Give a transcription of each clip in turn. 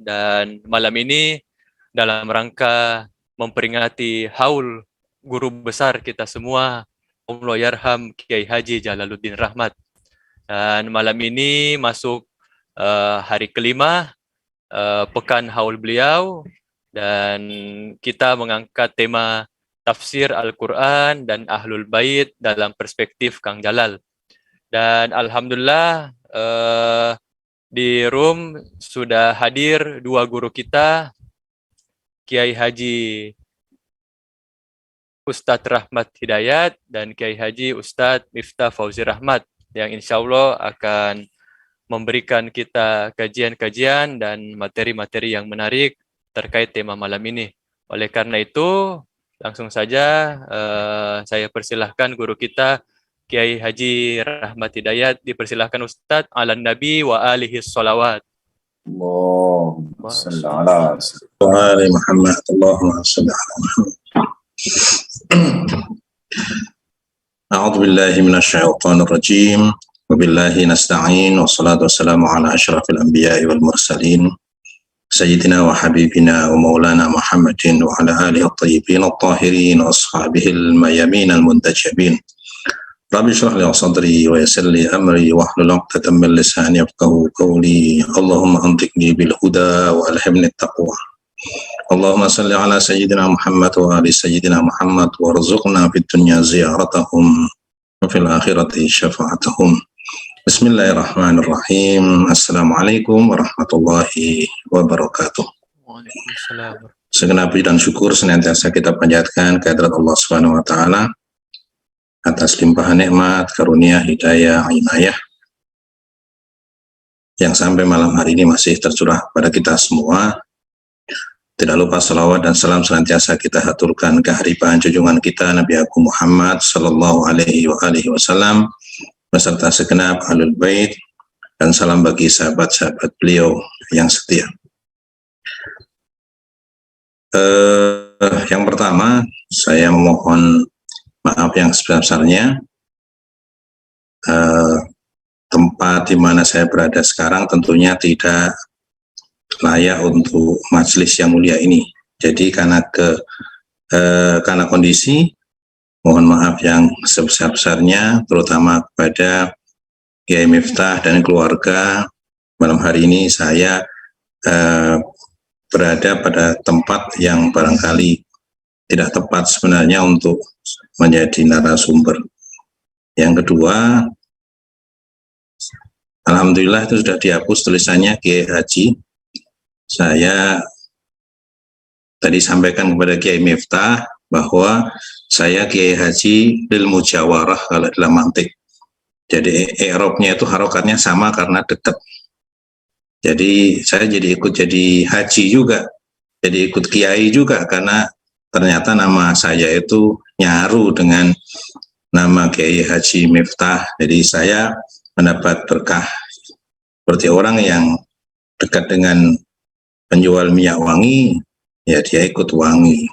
Dan malam ini dalam rangka memperingati haul guru besar kita semua, Allahyarham Kiai Haji Jalaluddin Rahmat. Dan malam ini masuk hari kelima pekan haul beliau, dan kita mengangkat tema tafsir Al-Quran dan Ahlul Bait dalam perspektif Kang Jalal. Dan alhamdulillah di room sudah hadir dua guru kita, Kiai Haji Ustadz Rahmat Hidayat dan Kiai Haji Ustadz Miftah Fauzi Rahmat, yang insya Allah akan memberikan kita kajian-kajian dan materi-materi yang menarik terkait tema malam ini. Oleh karena itu, langsung saja saya persilahkan guru kita, Kiai Haji Rahmat Hidayat. Dipersilahkan Ustadz. Ala Nabi wa alihi sholawat. Allahumma salli ala Muhammad. Allahumma salli ala Muhammad. A'udzu billahi minasyaitonir rajim. Wabillahi nasta'in. Wassalatu wassalamu ala asyrafil anbiya'i wal mursalin. Sayyidina wa habibina wa maulana Muhammadin wa ala alihi at-tayyibin at-tahirin wa ashabihi al-mayamin al-muntajabin. Rabbi shrah li sadri wa yassir li amri wa hlul 'uqdatam min lisani yafqahu qawli. Allahumma antiqni bil huda wa alhimni at-taqwa. Allahumma salli ala sayyidina Muhammad wa ali sayyidina Muhammad warzuqna fid dunya ziyaratahum wa fil akhirati syafa'atuhum. Bismillahirrahmanirrahim. Assalamualaikum warahmatullahi wabarakatuh. Waalaikumsalam. Segenap puji dan syukur senantiasa kita panjatkan kehadirat Allah Subhanahu wa taala atas limpahan nikmat, karunia, hidayah, inayah yang sampai malam hari ini masih tercurah pada kita semua. Tidak lupa salawat dan salam senantiasa kita haturkan kehadiran junjungan kita Nabi Agung Muhammad sallallahu alaihi wasallam beserta segenap ahlul bait, dan salam bagi sahabat-sahabat beliau yang setia. Yang pertama, saya memohon maaf yang sebesar-besarnya. Tempat di mana saya berada sekarang tentunya tidak layak untuk majelis yang mulia ini. Jadi karena kondisi, mohon maaf yang sebesar-besarnya, terutama kepada Kiai Miftah dan keluarga. Malam hari ini saya berada pada tempat yang barangkali tidak tepat sebenarnya untuk menjadi narasumber. Yang kedua, alhamdulillah itu sudah dihapus tulisannya Kiai Haji. Saya tadi sampaikan kepada Kiai Miftah bahwa saya Kiai Haji lil mujawarah kalau dalam mantik. Jadi i'rabnya itu harokatnya sama karena dekat. Jadi saya jadi ikut jadi haji juga, jadi ikut kiai juga karena ternyata nama saya itu nyaru dengan nama Kiai Haji Miftah. Jadi saya mendapat berkah seperti orang yang dekat dengan penjual minyak wangi, ya dia ikut wangi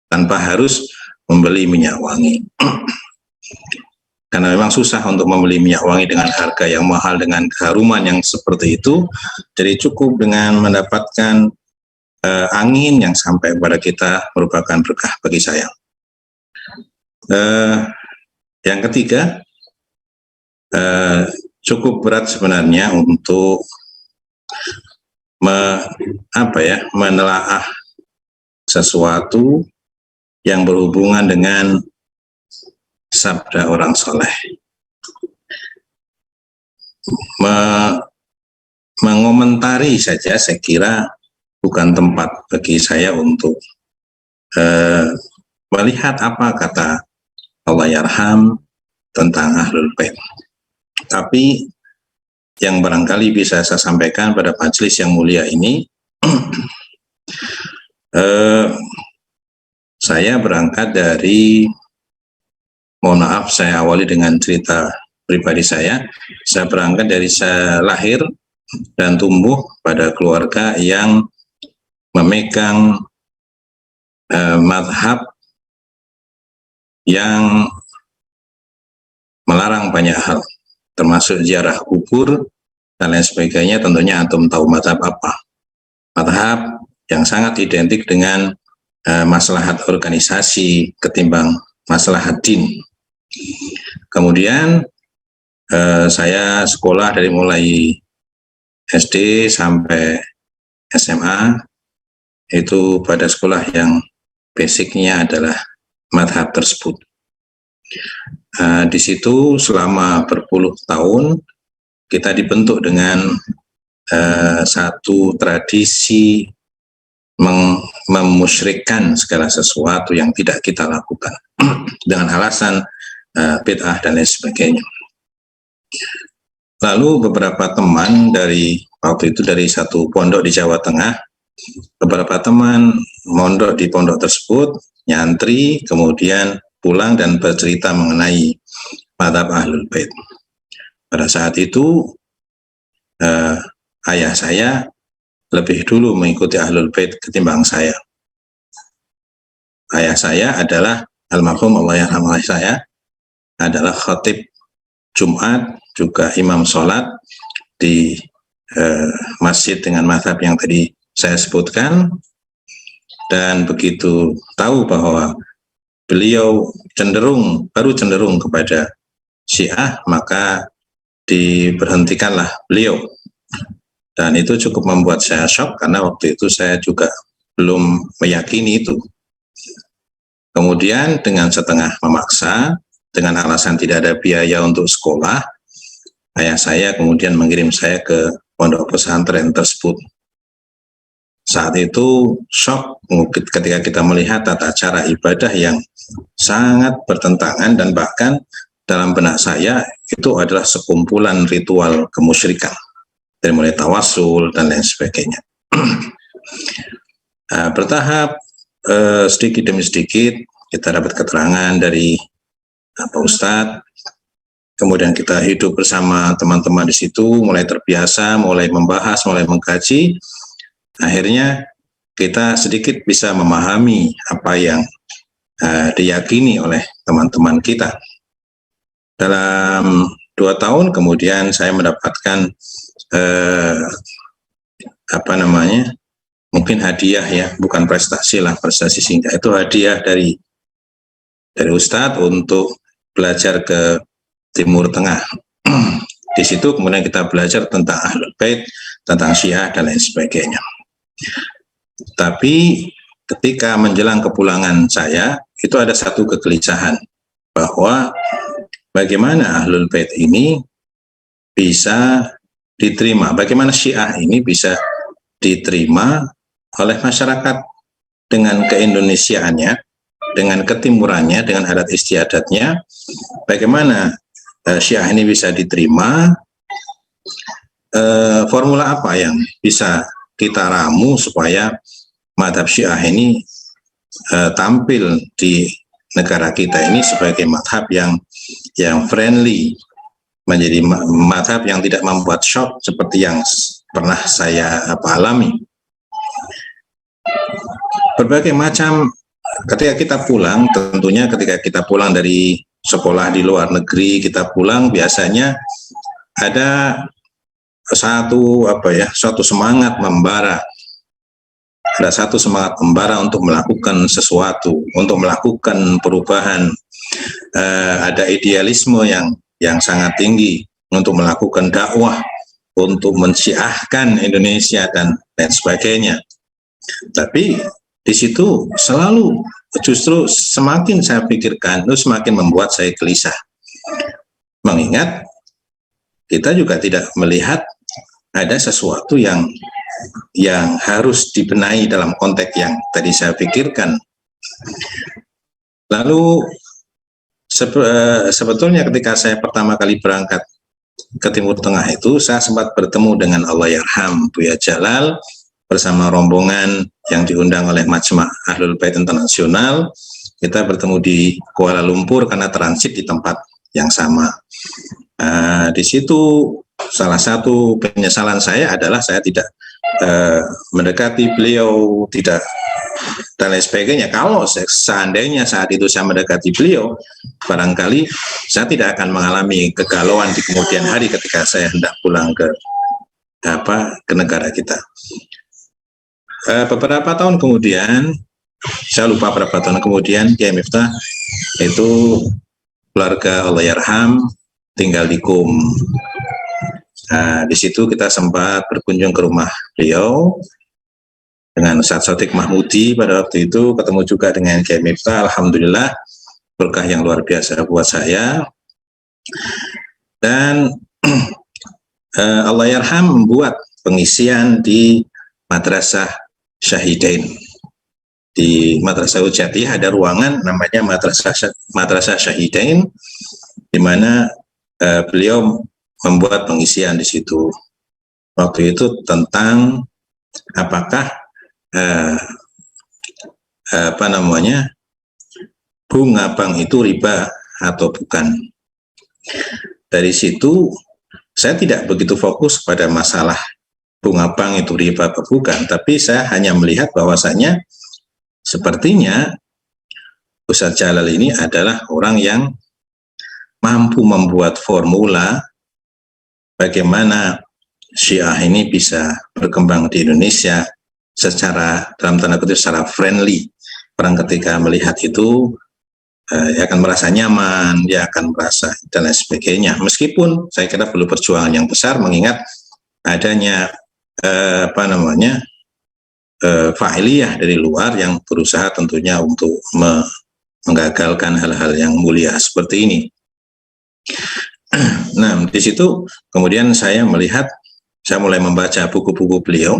tanpa harus membeli minyak wangi. Karena memang susah untuk membeli minyak wangi dengan harga yang mahal, dengan keharuman yang seperti itu. Jadi cukup dengan mendapatkan angin yang sampai kepada kita merupakan berkah bagi saya. Yang ketiga, cukup berat sebenarnya untuk menelaah sesuatu yang berhubungan dengan sabda orang soleh. Mengomentari saja saya kira bukan tempat bagi saya untuk melihat apa kata Allahyarham tentang Ahlul Bait. Tapi yang barangkali bisa saya sampaikan pada majelis yang mulia ini, saya berangkat dari, mohon maaf saya awali dengan cerita pribadi saya. Saya berangkat dari saya lahir dan tumbuh pada keluarga yang memegang mazhab yang melarang banyak hal, termasuk ziarah kubur dan lain sebagainya. Tentunya antum tahu mazhab apa. madhab yang sangat identik dengan maslahat organisasi ketimbang maslahat din. Kemudian saya sekolah dari mulai SD sampai SMA itu pada sekolah yang basicnya adalah madhab tersebut. Di situ selama berpuluh tahun kita dibentuk dengan satu tradisi memusyrikkan segala sesuatu yang tidak kita lakukan dengan alasan bid'ah dan lain sebagainya. Lalu beberapa teman dari waktu itu dari satu pondok di Jawa Tengah, beberapa teman mondok di pondok tersebut, nyantri, kemudian pulang dan bercerita mengenai madhab Ahlul Bait. Pada saat itu ayah saya lebih dulu mengikuti Ahlul Bait ketimbang saya. Ayah saya adalah almarhum, Allah yarhamah, saya adalah khatib Jumat, juga imam sholat di masjid dengan mazhab yang tadi saya sebutkan. Dan begitu tahu bahwa beliau baru cenderung kepada Syiah, maka diberhentikanlah beliau. Dan itu cukup membuat saya shock karena waktu itu saya juga belum meyakini itu. Kemudian dengan setengah memaksa, dengan alasan tidak ada biaya untuk sekolah, ayah saya kemudian mengirim saya ke pondok pesantren tersebut. Saat itu shock ketika kita melihat tata cara ibadah yang sangat bertentangan, dan bahkan dalam benak saya itu adalah sekumpulan ritual kemusyrikan, dari mulai tawasul dan lain sebagainya. Bertahap, sedikit demi sedikit kita dapat keterangan dari Pak Ustadz, kemudian kita hidup bersama teman-teman di situ, mulai terbiasa, mulai membahas, mulai mengkaji. Akhirnya kita sedikit bisa memahami apa yang diyakini oleh teman-teman kita. Dalam 2 tahun kemudian saya mendapatkan mungkin hadiah ya, bukan prestasi lah, prestasi singkat, itu hadiah dari Ustadz untuk belajar ke Timur Tengah. Di situ kemudian kita belajar tentang Ahlul Bait, tentang Syiah dan lain sebagainya. Tapi ketika menjelang kepulangan saya, itu ada satu kegelisahan bahwa bagaimana Ahlul Bait ini bisa diterima, bagaimana Syiah ini bisa diterima oleh masyarakat dengan keindonesiaannya, dengan ketimurannya, dengan adat istiadatnya. Bagaimana Syiah ini bisa diterima, formula apa yang bisa kita ramu supaya madhab Syiah ini tampil di negara kita ini sebagai madhab yang friendly, menjadi madhab yang tidak membuat shock seperti yang pernah saya alami. Berbagai macam, ketika kita pulang, tentunya ketika kita pulang dari sekolah di luar negeri, kita pulang biasanya ada suatu semangat membara. Ada satu semangat membara untuk melakukan sesuatu, untuk melakukan perubahan. Ada idealisme yang sangat tinggi untuk melakukan dakwah, untuk mensyiahkan Indonesia dan lain sebagainya. Tapi di situ selalu justru semakin saya pikirkan, itu semakin membuat saya gelisah. Mengingat kita juga tidak melihat ada sesuatu yang harus dibenahi dalam konteks yang tadi saya pikirkan. Lalu sebetulnya ketika saya pertama kali berangkat ke Timur Tengah itu, saya sempat bertemu dengan Allahyarham Buya Jalal bersama rombongan yang diundang oleh Majma' Ahlul Bait Internasional. Kita bertemu di Kuala Lumpur karena transit di tempat yang sama. Di situ salah satu penyesalan saya adalah saya tidak mendekati beliau, tidak dan lain sebagainya. Kalau seandainya saat itu saya mendekati beliau, barangkali saya tidak akan mengalami kegalauan di kemudian hari ketika saya hendak pulang ke negara kita. beberapa tahun kemudian, saya lupa berapa tahun kemudian, Kiai Miftah itu keluarga Allahyarham tinggal di Qum. Nah, di situ kita sempat berkunjung ke rumah beliau dengan Ustaz Sotik Mahmudi pada waktu itu, ketemu juga dengan Kiai Miftah. Alhamdulillah, berkah yang luar biasa buat saya. Dan Allahyarham membuat pengisian di Madrasah Syahidain. Di Madrasah Ujatiyah ada ruangan namanya Madrasah Syahidain, di mana beliau membuat pengisian di situ. Waktu itu tentang apakah bunga bank itu riba atau bukan. Dari situ saya tidak begitu fokus pada masalah bunga bank itu riba atau bukan, tapi saya hanya melihat bahwasanya sepertinya Ustaz Jalal ini adalah orang yang mampu membuat formula bagaimana Syiah ini bisa berkembang di Indonesia secara, dalam tanda kutip, secara friendly. Orang ketika melihat itu ya akan merasa nyaman, dia akan merasa dan lain sebagainya. Meskipun saya kira perlu perjuangan yang besar mengingat adanya fa'iliyah dari luar yang berusaha tentunya untuk menggagalkan hal-hal yang mulia seperti ini. Nah, di situ kemudian saya mulai membaca buku-buku beliau,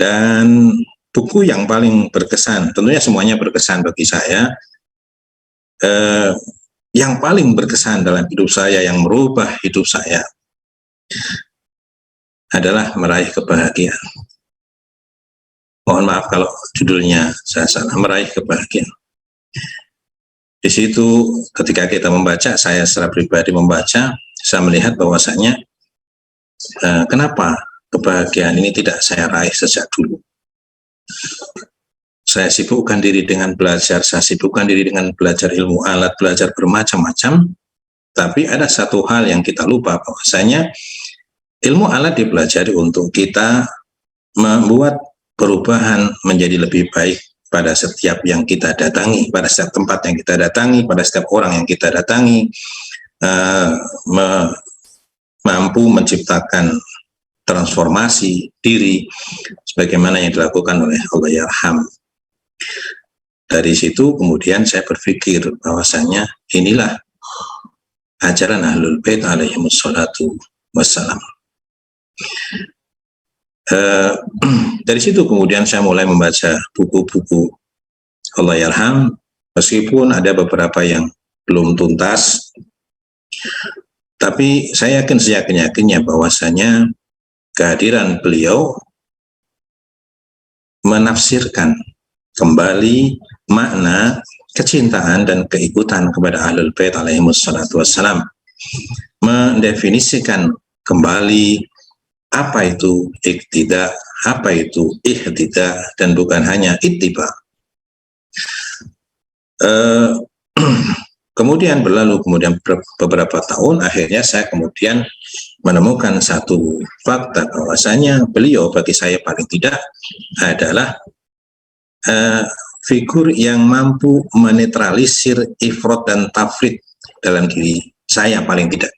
dan buku yang paling berkesan, tentunya semuanya berkesan bagi saya, yang paling berkesan dalam hidup saya, yang merubah hidup saya adalah Meraih Kebahagiaan. Mohon maaf kalau judulnya saya salah, Meraih Kebahagiaan. Di situ ketika kita membaca, saya secara pribadi membaca, saya melihat bahwasanya kenapa kebahagiaan ini tidak saya raih sejak dulu. Saya sibukkan diri dengan belajar, saya sibukkan diri dengan belajar ilmu alat, belajar bermacam-macam, tapi ada satu hal yang kita lupa, bahwasanya ilmu alat dipelajari untuk kita membuat perubahan menjadi lebih baik pada setiap yang kita datangi, pada setiap tempat yang kita datangi, pada setiap orang yang kita datangi, mampu menciptakan transformasi diri sebagaimana yang dilakukan oleh Allahyarham. Dari situ kemudian saya berpikir bahwasanya inilah ajaran Ahlul Bait alaihimus salatu wassalam. Dari situ kemudian saya mulai membaca buku-buku Allahyarham, meskipun ada beberapa yang belum tuntas, tapi saya yakin seyakin-yakinnya bahwasanya kehadiran beliau menafsirkan kembali makna kecintaan dan keikutan kepada Ahlul Bait alaihimus salatu wassalam, mendefinisikan kembali apa itu iktida, apa itu ihtida, dan bukan hanya ittiba. Kemudian berlalu beberapa tahun, akhirnya saya kemudian menemukan satu fakta bahwasanya beliau bagi saya paling tidak adalah figur yang mampu menetralisir ifrat dan tafrid dalam diri saya paling tidak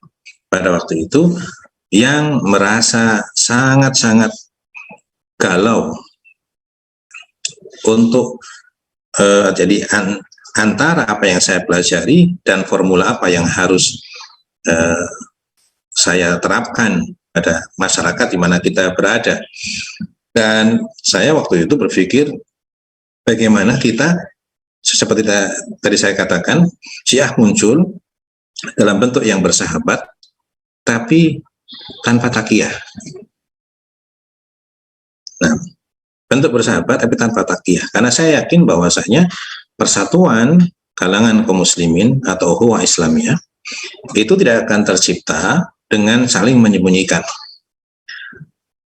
pada waktu itu, yang merasa sangat-sangat galau untuk jadi antara apa yang saya pelajari dan formula apa yang harus saya terapkan pada masyarakat di mana kita berada. Dan saya waktu itu berpikir bagaimana kita, seperti tadi saya katakan, Syiah muncul dalam bentuk yang bersahabat tapi tanpa takiyah. Nah, bentuk bersahabat tapi tanpa takiyah. Karena saya yakin bahwasanya persatuan kalangan kaum muslimin atau ukhuwah Islamiyah itu tidak akan tercipta dengan saling menyembunyikan,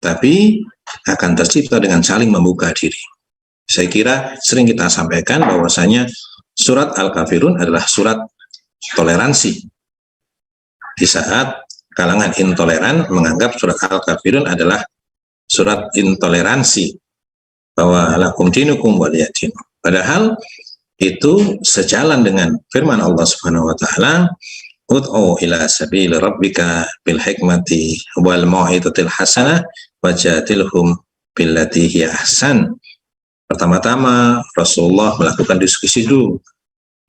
tapi akan tercipta dengan saling membuka diri. Saya kira sering kita sampaikan bahwasanya surat Al-Kafirun adalah surat toleransi. Di saat kalangan intoleran menganggap surat Al-Kafirun adalah surat intoleransi, bahwa lakum dinukum waliyadin. Padahal itu sejalan dengan firman Allah Subhanahu wa taala, ud'u ila sabili rabbika bil hikmati wal mau'izatil hasanah wajadilhum billati hiya ahsan. Pertama-tama Rasulullah melakukan diskusi dulu.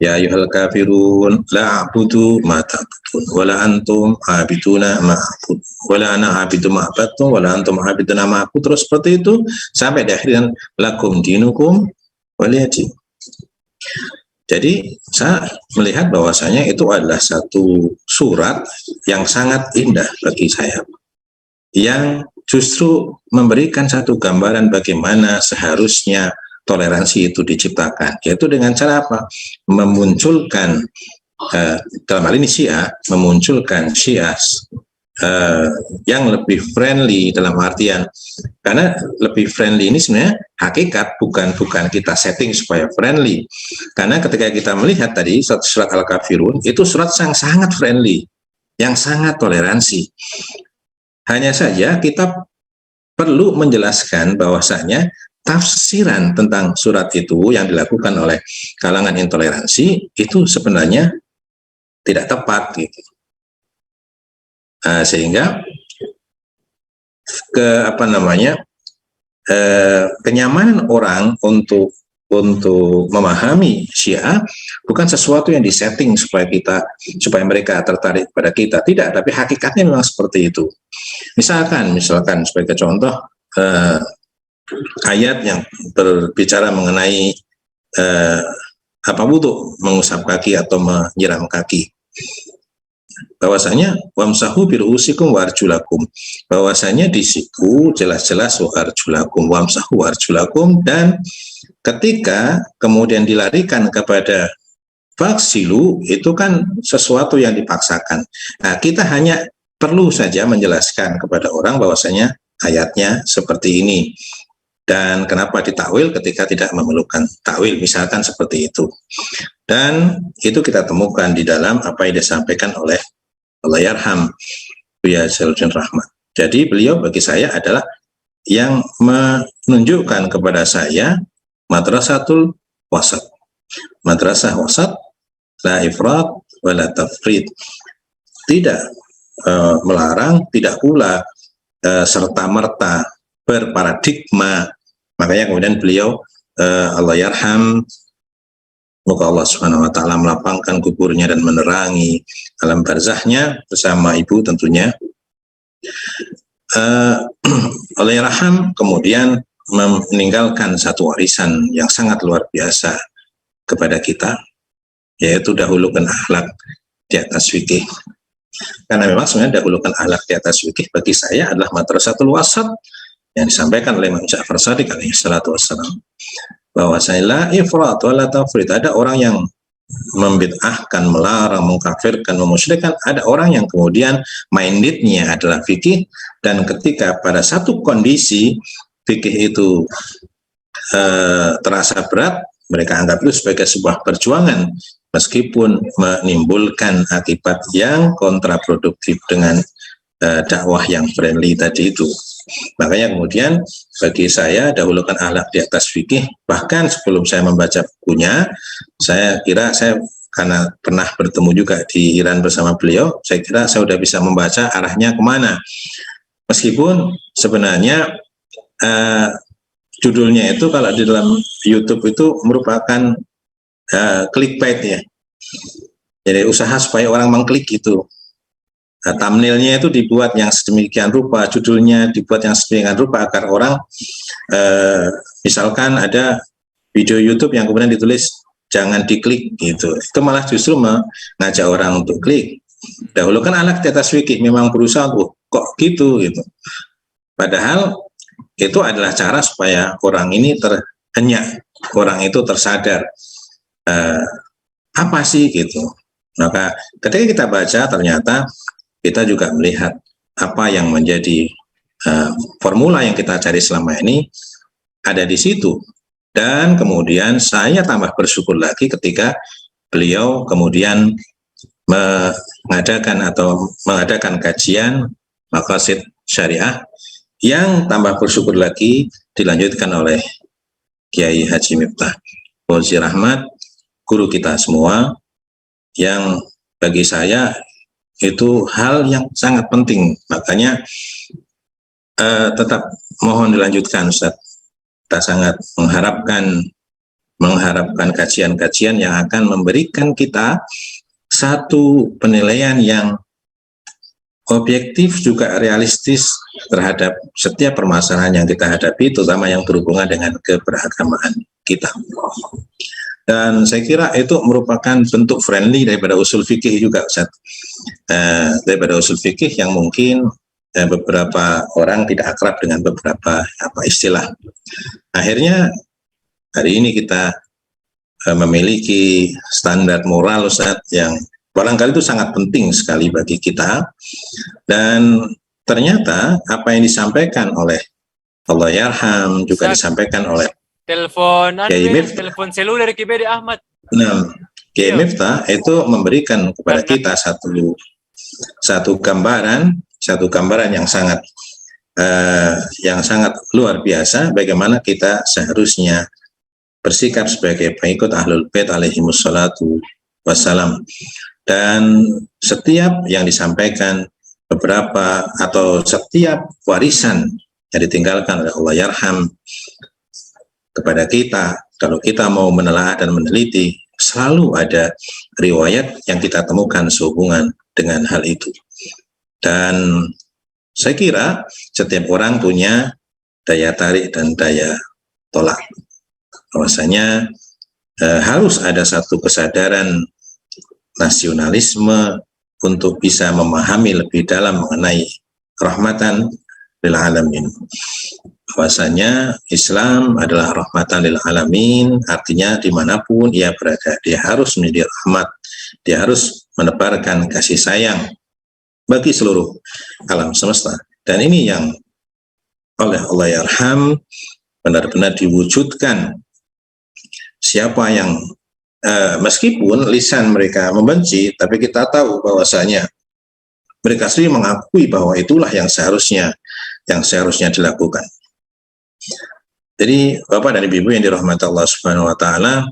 Ya ayyuhal kafirun la a'budu ma ta'budun wala antum a'biduna ma a'bud wala ana a'budu ma a'badtum wala antum a'biduna ma a'bud, terus seperti itu sampai di akhir lakum dinukum waliyadin. Jadi saya melihat bahwasanya itu adalah satu surat yang sangat indah bagi saya, yang justru memberikan satu gambaran bagaimana seharusnya toleransi itu diciptakan, yaitu dengan cara apa? Memunculkan dalam hal ini Syiah, memunculkan Syiah yang lebih friendly, dalam artian karena lebih friendly ini sebenarnya hakikat, bukan kita setting supaya friendly, karena ketika kita melihat tadi surat Al-Kafirun itu surat yang sangat friendly, yang sangat toleransi. Hanya saja kita perlu menjelaskan bahwasanya tafsiran tentang surat itu yang dilakukan oleh kalangan intoleransi itu sebenarnya tidak tepat gitu. Sehingga kenyamanan orang untuk memahami Syiah bukan sesuatu yang disetting supaya mereka tertarik pada kita, tidak, tapi hakikatnya memang seperti itu. Misalkan sebagai contoh, ayat yang berbicara mengenai wudu, mengusap kaki atau menyiram kaki, bahwasanya wamsahu birusikum warjulakum, bahwasanya di situ jelas-jelas warjulakum, wamsahu warjulakum, dan ketika kemudian dilarikan kepada faksilu itu kan sesuatu yang dipaksakan. Nah, kita hanya perlu saja menjelaskan kepada orang bahwasanya ayatnya seperti ini dan kenapa ditakwil ketika tidak memerlukan takwil, misalkan seperti itu. Dan itu kita temukan di dalam apa yang disampaikan oleh Allahyarham Buya Jalaluddin Rahmat. Jadi beliau bagi saya adalah yang menunjukkan kepada saya madrasatul wasat. Madrasah wasat, la ifrat wa la tafrid. Tidak melarang, tidak pula serta-merta berparadigma. Makanya kemudian beliau Allahyarham, moga Allah Subhanahu wa taala melapangkan kuburnya dan menerangi alam barzahnya bersama ibu tentunya. Allahyarham kemudian meninggalkan satu warisan yang sangat luar biasa kepada kita, yaitu dahulukan akhlak di atas fikih. Karena memang sebenarnya dahulukan akhlak di atas fikih bagi saya adalah madrasatul wasat yang disampaikan oleh Imam Ja'far Shadiq alaihi salatu wassalam, bahwasanya la ifrat wa la tafrid. Ada orang yang membid'ahkan, melarang, mengkafirkan, memusyrikkan. Ada orang yang kemudian mindednya adalah fikih, dan ketika pada satu kondisi fikih itu terasa berat, mereka anggap itu sebagai sebuah perjuangan meskipun menimbulkan akibat yang kontraproduktif dengan dakwah yang friendly tadi itu. Makanya kemudian bagi saya dahulukan akhlak di atas fikih. Bahkan sebelum saya membaca bukunya, saya kira saya karena pernah bertemu juga di Iran bersama beliau, saya kira saya sudah bisa membaca arahnya kemana. Meskipun sebenarnya judulnya itu kalau di dalam YouTube itu merupakan clickbait ya. Jadi usaha supaya orang mengklik itu. Nah, thumbnailnya itu dibuat yang sedemikian rupa, judulnya dibuat yang sedemikian rupa agar orang misalkan ada video YouTube yang kemudian ditulis jangan diklik gitu. Itu malah justru mengajak orang untuk klik. Dahulu kan anak di atas fikih memang berusaha kok gitu. Padahal itu adalah cara supaya orang ini terhenyak, orang itu tersadar apa sih gitu. Maka ketika kita baca ternyata kita juga melihat apa yang menjadi formula yang kita cari selama ini ada di situ. Dan kemudian saya tambah bersyukur lagi ketika beliau kemudian mengadakan kajian maqasid syariah, yang tambah bersyukur lagi dilanjutkan oleh Kiai Haji Miftah Fauzi Rahmat, guru kita semua, yang bagi saya itu hal yang sangat penting. Makanya tetap mohon dilanjutkan, Ustaz. Kita sangat mengharapkan kajian-kajian yang akan memberikan kita satu penilaian yang objektif juga realistis terhadap setiap permasalahan yang kita hadapi, terutama yang berhubungan dengan keberagamaan kita. Dan saya kira itu merupakan bentuk friendly daripada usul fikih juga, Ustaz. Daripada usul fikih yang mungkin beberapa orang tidak akrab dengan beberapa istilah. Akhirnya hari ini kita memiliki standar moral, Ustaz, yang barangkali itu sangat penting sekali bagi kita. Dan ternyata apa yang disampaikan oleh Allahyarham juga disampaikan oleh telepon seluler Kiai Ahmad. Nah, Kiai Miftah itu memberikan kepada kita satu gambaran yang sangat luar biasa bagaimana kita seharusnya bersikap sebagai pengikut Ahlul Bait alaihimus salatu wassalam. Dan setiap yang disampaikan beberapa atau setiap warisan yang ditinggalkan oleh Allahyarham kepada kita, kalau kita mau menelaah dan meneliti, selalu ada riwayat yang kita temukan sehubungan dengan hal itu. Dan saya kira setiap orang punya daya tarik dan daya tolak. Bahwasanya harus ada satu kesadaran nasionalisme untuk bisa memahami lebih dalam mengenai rahmatan lil alamin. Bahwasanya Islam adalah rahmatan lil alamin, artinya dimanapun ia berada, dia harus menjadi rahmat, dia harus menebarkan kasih sayang bagi seluruh alam semesta. Dan ini yang oleh Allahyarham benar-benar diwujudkan. Siapa yang meskipun lisan mereka membenci, tapi kita tahu bahwasanya mereka sendiri mengakui bahwa itulah yang seharusnya dilakukan. Jadi Bapak dan Ibu yang dirahmati Allah Subhanahu wa taala,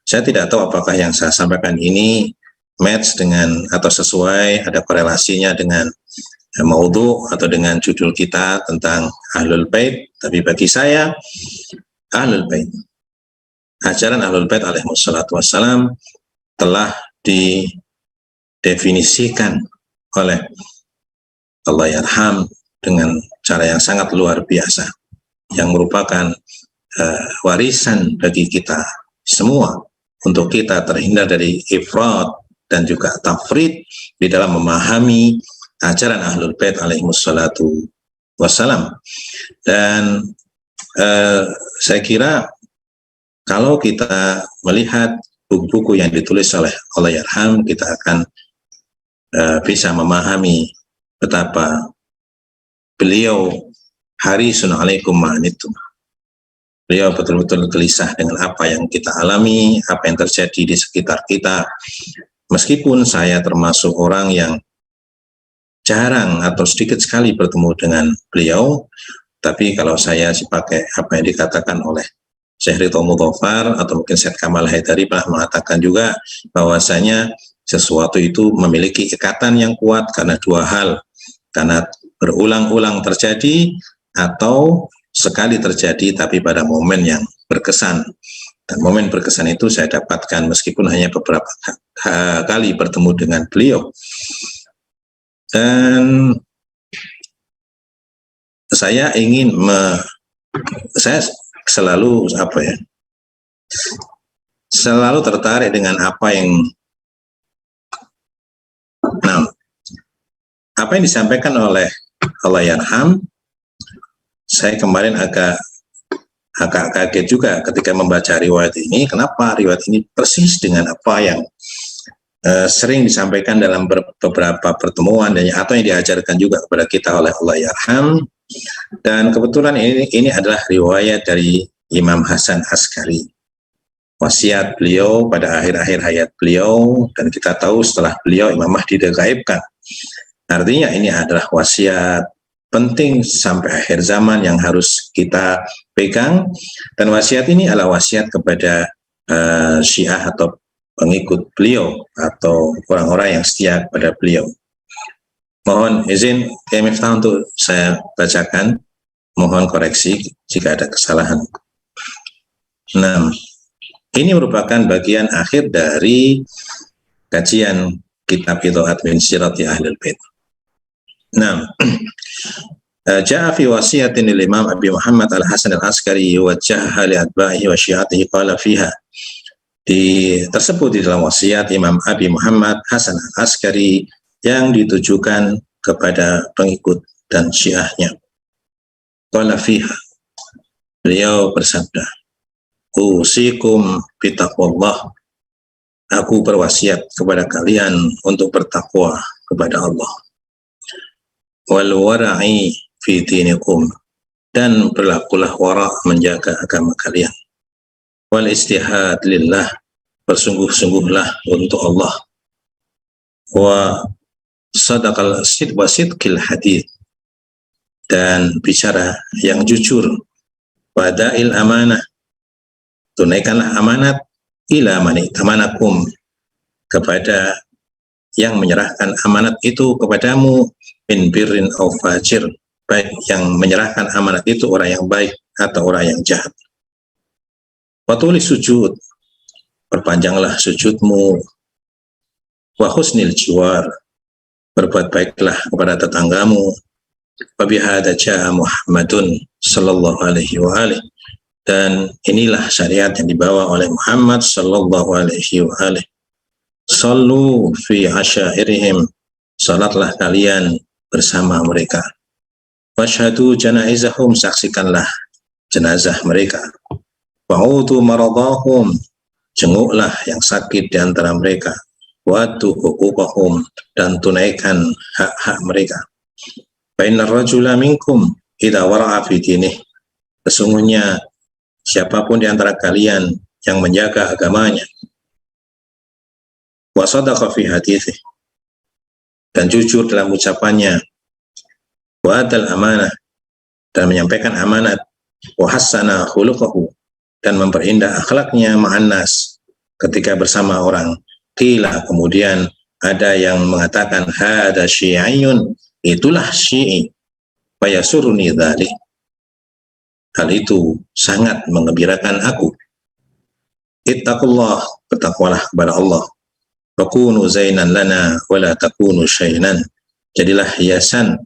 saya tidak tahu apakah yang saya sampaikan ini match dengan atau sesuai, ada korelasinya dengan maudhu atau dengan judul kita tentang Ahlul Bait, tapi bagi saya Ahlul Bait, ajaran Ahlul Bait alaihimus salatu wassalam telah didefinisikan oleh Allahyarham dengan cara yang sangat luar biasa, yang merupakan warisan bagi kita semua untuk kita terhindar dari ifrat dan juga tafrid di dalam memahami ajaran Ahlul Bait alaihimus salatu wassalam. Dan saya kira kalau kita melihat buku-buku yang ditulis oleh Allahyarham, kita akan bisa memahami betapa beliau harisun alaikum ma'anitum. Beliau betul-betul gelisah dengan apa yang kita alami, apa yang terjadi di sekitar kita. Meskipun saya termasuk orang yang jarang atau sedikit sekali bertemu dengan beliau, tapi kalau saya pakai apa yang dikatakan oleh Syekh Ridho Mudhafar atau mungkin Syekh Kamal Haidari pernah mengatakan juga bahwasanya sesuatu itu memiliki ikatan yang kuat karena dua hal, karena berulang-ulang terjadi atau sekali terjadi tapi pada momen yang berkesan. Dan momen berkesan itu saya dapatkan meskipun hanya beberapa kali bertemu dengan beliau. Dan saya ingin saya selalu selalu tertarik dengan apa yang disampaikan oleh Allahyarham. Saya kemarin agak kaget juga ketika membaca riwayat ini. Kenapa riwayat ini persis dengan apa yang sering disampaikan dalam beberapa pertemuan atau yang diajarkan juga kepada kita oleh Allahyarham. Dan kebetulan ini adalah riwayat dari Imam Hasan Askari, wasiat beliau pada akhir-akhir hayat beliau, dan kita tahu setelah beliau Imam Mahdi digaibkan. Artinya ini adalah wasiat penting sampai akhir zaman yang harus kita pegang. Dan wasiat ini adalah wasiat kepada Syiah atau pengikut beliau atau orang-orang yang setia kepada beliau. Mohon izin Kiai Miftah untuk saya bacakan. Mohon koreksi jika ada kesalahan. Nah, ini merupakan bagian akhir dari kajian kitab Idho'at min Sirati Ahlul Bait. Nah, ja'a fi wasiyatin lil Imam Abi Muhammad Al-Hasan Al-Askari wajjaha li atba'ihi wa syi'atihi qala fiha. Tersebut di dalam wasiat Imam Abi Muhammad Hasan Al-Askari yang ditujukan kepada pengikut dan syiahnya. Qala fiha, beliau bersabda, usikum bitaqwallah, aku berwasiat kepada kalian untuk bertakwa kepada Allah. Wal wara'i fi dinikum, dan berlakulah wara' menjaga agama kalian. Wal istihad lillah, bersungguh-sungguhlah untuk Allah. Wa sadaqal sidqil hadith, dan bicara yang jujur. Wadail amanah, tunaikanlah amanat. Ila man itamanakum, kepada yang menyerahkan amanat itu kepadamu. Min birrin aw fajir, baik yang menyerahkan amanat itu orang yang baik atau orang yang jahat. Watuli sujud, perpanjanglah sujudmu. Wa husnil jiwar, berbuat baiklah kepada tetanggamu. Wa bihadza jaa Muhammadun sallallahu alaihi wa alihi, dan inilah syariat yang dibawa oleh Muhammad sallallahu alaihi wa alihi. Sallu fi asyairihim, salatlah kalian bersama mereka. Washhadu janaizahum, saksikanlah jenazah mereka. Wa'udu maradahum, jenguklah yang sakit di antara mereka. Wa'tu huquqahum, dan tunaikan hak-hak mereka. Fa innar rajula minkum idza wara'a fi dinih, sesungguhnya siapapun di antara kalian yang menjaga agamanya, wa sadaqa fi haditsih, dan jujur dalam ucapannya, wa adal amanah, dan menyampaikan amanat, wa hassana khuluquhu, dan memperindah akhlaknya, ma'annas, ketika bersama orang. Qila, kemudian ada yang mengatakan, hada syi'iyun, itulah syi'i, fa yasuruni dzalik, hal itu sangat menggembirakan aku. Ittaqullah, bertakwalah kepada Allah. Fakunu zainan lana wala takunu syainan, jadilah hiasan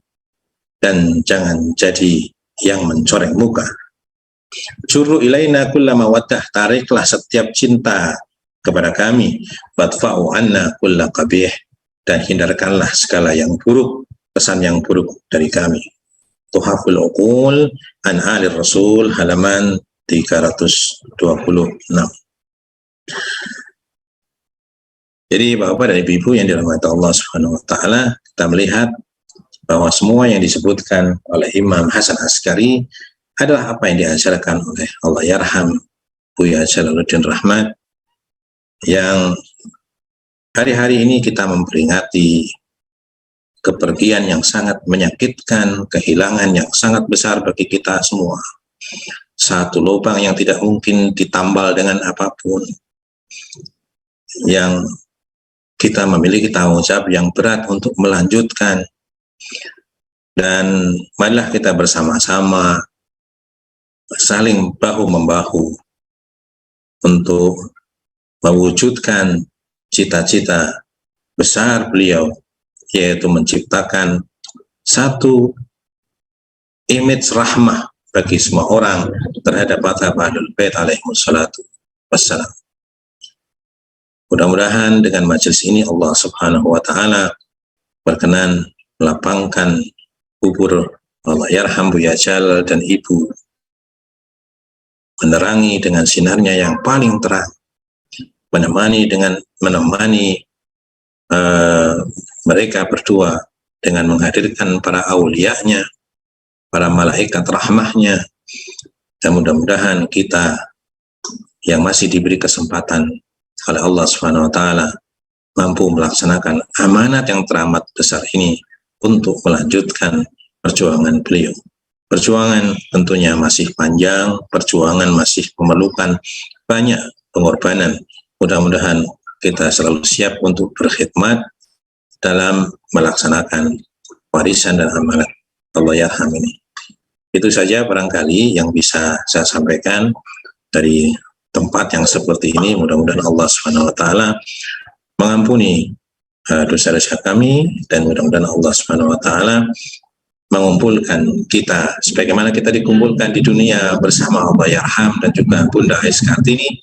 dan jangan jadi yang mencoreng muka. Juru ilaina kulla mawaddah, tariklah setiap cinta kepada kami. Wadfa'u anna kulla qabih, dan hindarkanlah segala yang buruk, pesan yang buruk dari kami. Tuhaful Uqul an Alir Rasul, halaman 326. Jadi Bapak dan Ibu yang dirahmati Allah Subhanahu wa taala, kita melihat bahwa semua yang disebutkan oleh Imam Hasan Askari adalah apa yang diajarkan oleh Allah Yarham Buya Jalaluddin Rahmat, yang hari-hari ini kita memperingati kepergian yang sangat menyakitkan, kehilangan yang sangat besar bagi kita semua. Satu lubang yang tidak mungkin ditambal dengan apapun, yang kita memiliki tanggung jawab yang berat untuk melanjutkan. Dan marilah kita bersama-sama saling bahu-membahu untuk mewujudkan cita-cita besar beliau, yaitu menciptakan satu image rahmah bagi semua orang terhadap mazhab Ahlul Bait alaihimussalatu wassalam. Mudah-mudahan dengan majelis ini Allah Subhanahu wa taala berkenan melapangkan kubur Allah Yarham Buya Jalal dan Ibu, menerangi dengan sinarnya yang paling terang, menemani mereka berdua dengan menghadirkan para aulianya, para malaikat rahmahnya, dan mudah-mudahan kita yang masih diberi kesempatan oleh Allah Subhanahu wa taala mampu melaksanakan amanat yang teramat besar ini untuk melanjutkan perjuangan beliau. Perjuangan tentunya masih panjang, perjuangan masih memerlukan banyak pengorbanan. Mudah-mudahan kita selalu siap untuk berkhidmat dalam melaksanakan warisan dan amanat Allahyarham ini. Itu saja barangkali yang bisa saya sampaikan dari tempat yang seperti ini. Mudah-mudahan Allah Subhanahu wa taala mengampuni dosa-dosa kami, dan mudah-mudahan Allah Subhanahu wa taala mengumpulkan kita sebagaimana kita dikumpulkan di dunia bersama Allahyarham dan juga Bunda Ais Kartini.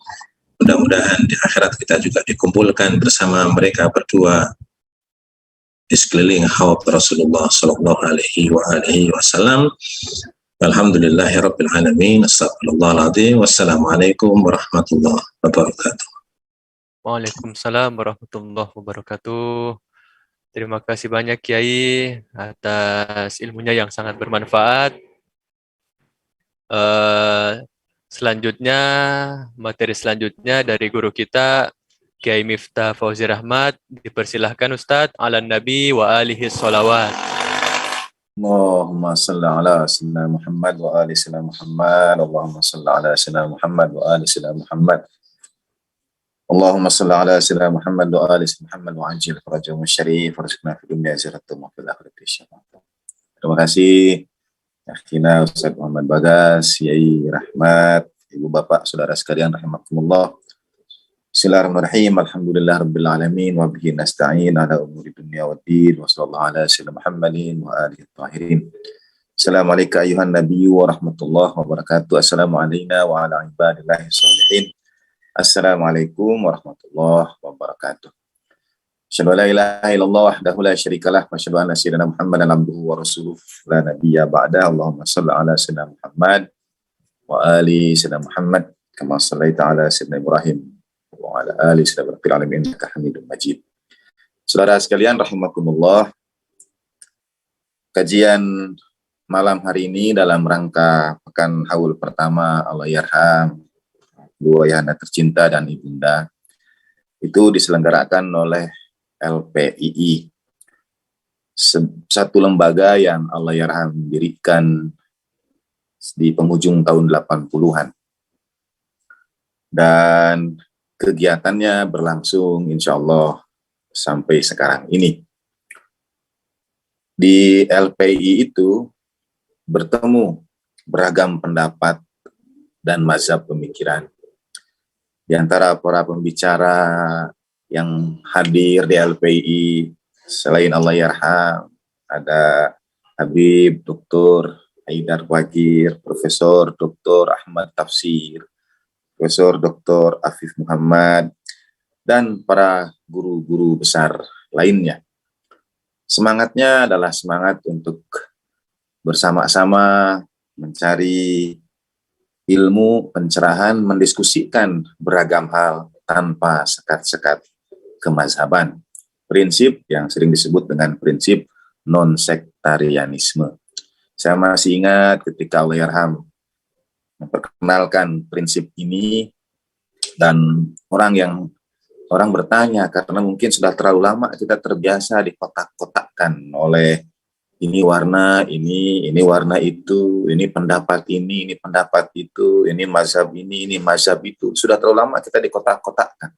Mudah-mudahan di akhirat kita juga dikumpulkan bersama mereka berdua di sekeliling haud Rasulullah sallallahu alaihi wasallam. Alhamdulillahirabbil alamin. Astagfirullahaladzim. Wassalamualaikum warahmatullahi wabarakatuh. Waalaikumsalam warahmatullahi wabarakatuh. Terima kasih banyak Kiai atas ilmunya yang sangat bermanfaat. Selanjutnya, materi selanjutnya dari guru kita, Kiai Miftah Fauzi Rahmat. Dipersilahkan Ustadz, ala Nabi wa alihi sholawat. Allahumma salli ala sayyidina Muhammad wa ali sayyidina Muhammad. Allahumma salli ala sayyidina Muhammad wa ali sayyidina Muhammad. Allahumma salli ala sayyidina Muhammad wa ali sayyidina Muhammad wa ajil farajahum syarif warzuqna fid dunya ziratum wa fil akhirati syafaat. Terima kasih Akhina Ustaz Muhammad Bagas, Yai Rahmat, Ibu Bapak, Saudara sekalian rahimakumullah. Bismillahirrahmanirrahim. Alhamdulillah rabbil alamin wa bihi nasta'in ala umuri dunya waddin wa sallallahu ala sayyidina Muhammadin wa alihi tahirin. Assalamualaikum ayuhan nabiyyu wa rahmatullahi wabarakatuh. Assalamualaikum wa ala ibadillahi sholihin. Assalamualaikum warahmatullahi wabarakatuh. Asyhadu an la ilaha illallah wahdahu la syarikalah wa asyhadu anna sayyidina Muhammadan abduhu wa rasuluh la nabiyya ba'da. Allahumma shalli ala sayyidina Muhammad wa ali sayyidina Muhammad kama shallaita ala sayyidina Ibrahim wa ala ali sayyidina Rabbil alamin innaka Hamidum Majid. Saudara sekalian rahimakumullah, kajian malam hari ini dalam rangka Pekan Haul pertama Allahyarham dua ayahanda tercinta dan ibunda itu diselenggarakan oleh LPII, satu lembaga yang Allahyarham dirikan di penghujung tahun 80-an, dan kegiatannya berlangsung insya Allah sampai sekarang ini. Di LPII itu bertemu beragam pendapat dan mazhab pemikiran. Di antara para pembicara yang hadir di LPII selain Allahyarham ada Habib Dr. Haidar Wagir, Profesor Dr. Ahmad Tafsir, Profesor Dr. Afif Muhammad, dan para guru-guru besar lainnya. Semangatnya adalah semangat untuk bersama-sama mencari ilmu, pencerahan, mendiskusikan beragam hal tanpa sekat-sekat kemazhaban. Prinsip yang sering disebut dengan prinsip non-sektarianisme. Saya masih ingat ketika Allahyarham memperkenalkan prinsip ini, dan orang bertanya karena mungkin sudah terlalu lama kita terbiasa dikotak-kotakkan oleh ini warna ini warna itu, ini pendapat ini pendapat itu, ini mazhab ini mazhab itu. Sudah terlalu lama kita dikotak-kotakkan.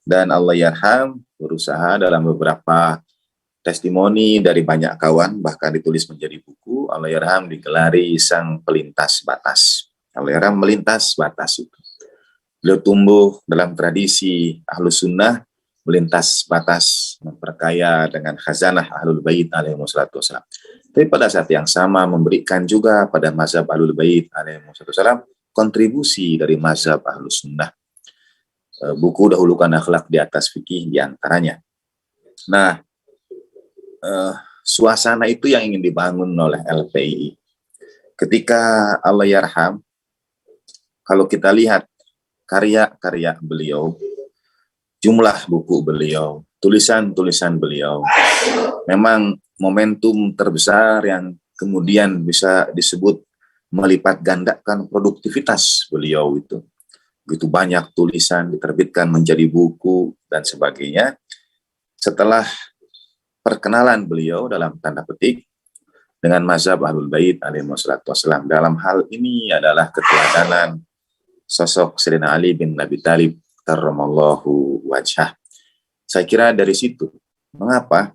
Dan Allahyarham berusaha dalam beberapa testimoni dari banyak kawan, bahkan ditulis menjadi buku, Allahyarham digelari sang pelintas batas. Allahyarham melintas batas itu. Beliau tumbuh dalam tradisi Ahlus Sunnah, melintas batas, memperkaya dengan khazanah Ahlul Bait alaihissalatu wassalam. Tapi pada saat yang sama memberikan juga pada mazhab Ahlul Bait alaihissalatu wassalam kontribusi dari mazhab Ahlus Sunnah. Buku Dahulukan Akhlak di Atas Fikih diantaranya. Nah, suasana itu yang ingin dibangun oleh LPII. Ketika Allahyarham, kalau kita lihat karya-karya beliau, jumlah buku beliau, tulisan-tulisan beliau, memang momentum terbesar yang kemudian bisa disebut melipat gandakan produktivitas beliau itu. Begitu banyak tulisan diterbitkan menjadi buku dan sebagainya. Setelah perkenalan beliau dalam tanda petik, dengan mazhab Ahlul Bait alaihi wassalatu wassalam. Dalam hal ini adalah keteladanan sosok Sayyidina Ali bin Abi Thalib karramallahu wajhah. Saya kira dari situ. Mengapa?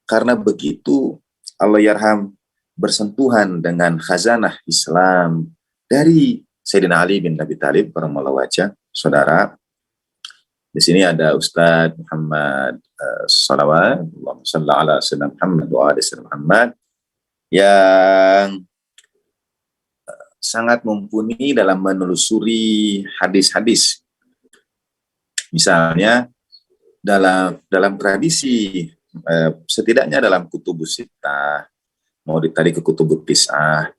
Karena begitu Allah yarham bersentuhan dengan khazanah Islam dari Sayyidina Ali bin Abi Thalib karramallahu wajhah. Saudara, di sini ada Ustadz Muhammad Salawat, Allahumma shalli ala sayyidina Muhammad wa ala sayyidina Muhammad, yang sangat mumpuni dalam menelusuri hadis-hadis. Misalnya dalam tradisi, setidaknya dalam kutubus sittah, mau ditarik ke kutubut tis'ah,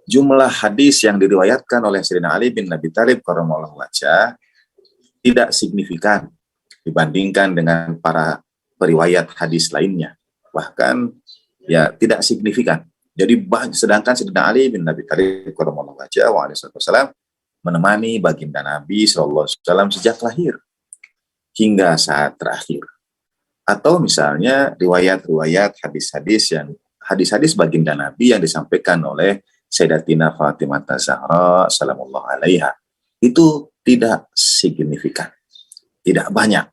jumlah hadis yang diriwayatkan oleh Sayyidina Ali bin Abi Thalib karramallahu wajhah tidak signifikan dibandingkan dengan para periwayat hadis lainnya. Bahkan ya tidak signifikan. Jadi sedangkan Sayyidina Ali bin Abi Thalib karramallahu wajhah wa alaihi wasallam menemani baginda Nabi sallallahu alaihi wasallam sejak lahir hingga saat terakhir. Atau misalnya riwayat-riwayat hadis-hadis baginda Nabi yang disampaikan oleh Sayyidatina Fatimah Zahra sallallahu alaiha, itu tidak signifikan, tidak banyak.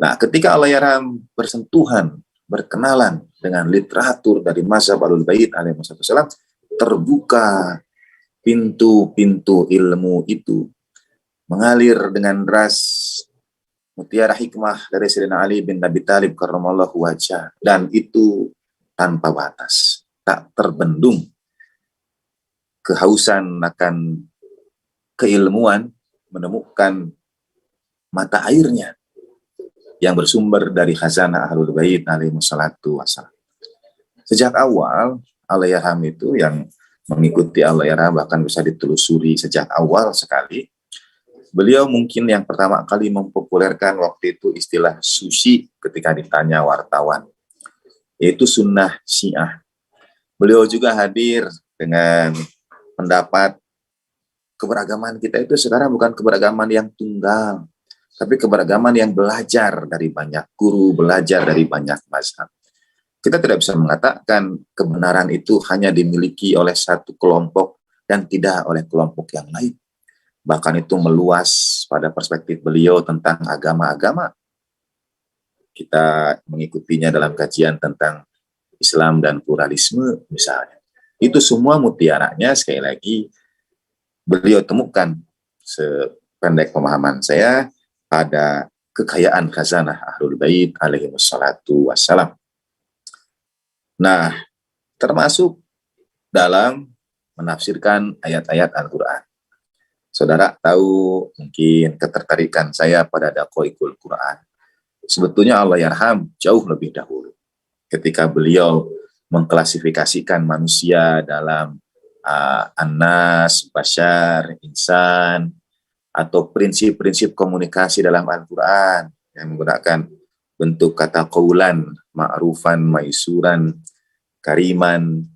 Nah, ketika Allah yarham bersentuhan, berkenalan dengan literatur dari mazhab Ahlul Bait alaihi wasallam, terbuka pintu-pintu ilmu itu, mengalir dengan deras mutiara hikmah dari Sayyidina Ali bin Abi Thalib karramallahu wajhah, dan itu tanpa batas, tak terbendung. Kehausan akan keilmuan menemukan mata airnya yang bersumber dari khazanah Ahlul Bait alaihi wassalatu wassalam. Sejak awal Allah yarham itu yang mengikuti Allah yarham bahkan bisa ditelusuri sejak awal sekali. Beliau mungkin yang pertama kali mempopulerkan waktu itu istilah sushi ketika ditanya wartawan, yaitu sunnah syiah. Beliau juga hadir dengan pendapat keberagaman kita itu sekarang bukan keberagaman yang tunggal, tapi keberagaman yang belajar dari banyak guru, belajar dari banyak mazhab. Kita tidak bisa mengatakan kebenaran itu hanya dimiliki oleh satu kelompok dan tidak oleh kelompok yang lain. Bahkan itu meluas pada perspektif beliau tentang agama-agama. Kita mengikutinya dalam kajian tentang Islam dan pluralisme misalnya. Itu semua mutiaranya sekali lagi beliau temukan, sependek pemahaman saya, pada kekayaan khazanah Ahlul Bait alaihi wassalatu wassalam. Nah, termasuk dalam menafsirkan ayat-ayat Al-Quran. Saudara tahu mungkin ketertarikan saya pada Daqaiqul Quran. Sebetulnya Allah yarham jauh lebih dahulu, ketika beliau mengklasifikasikan manusia dalam An-Nas, Bashar, Insan, atau prinsip-prinsip komunikasi dalam Al-Quran yang menggunakan bentuk kata qaulan, ma'rufan, maisuran, kariman,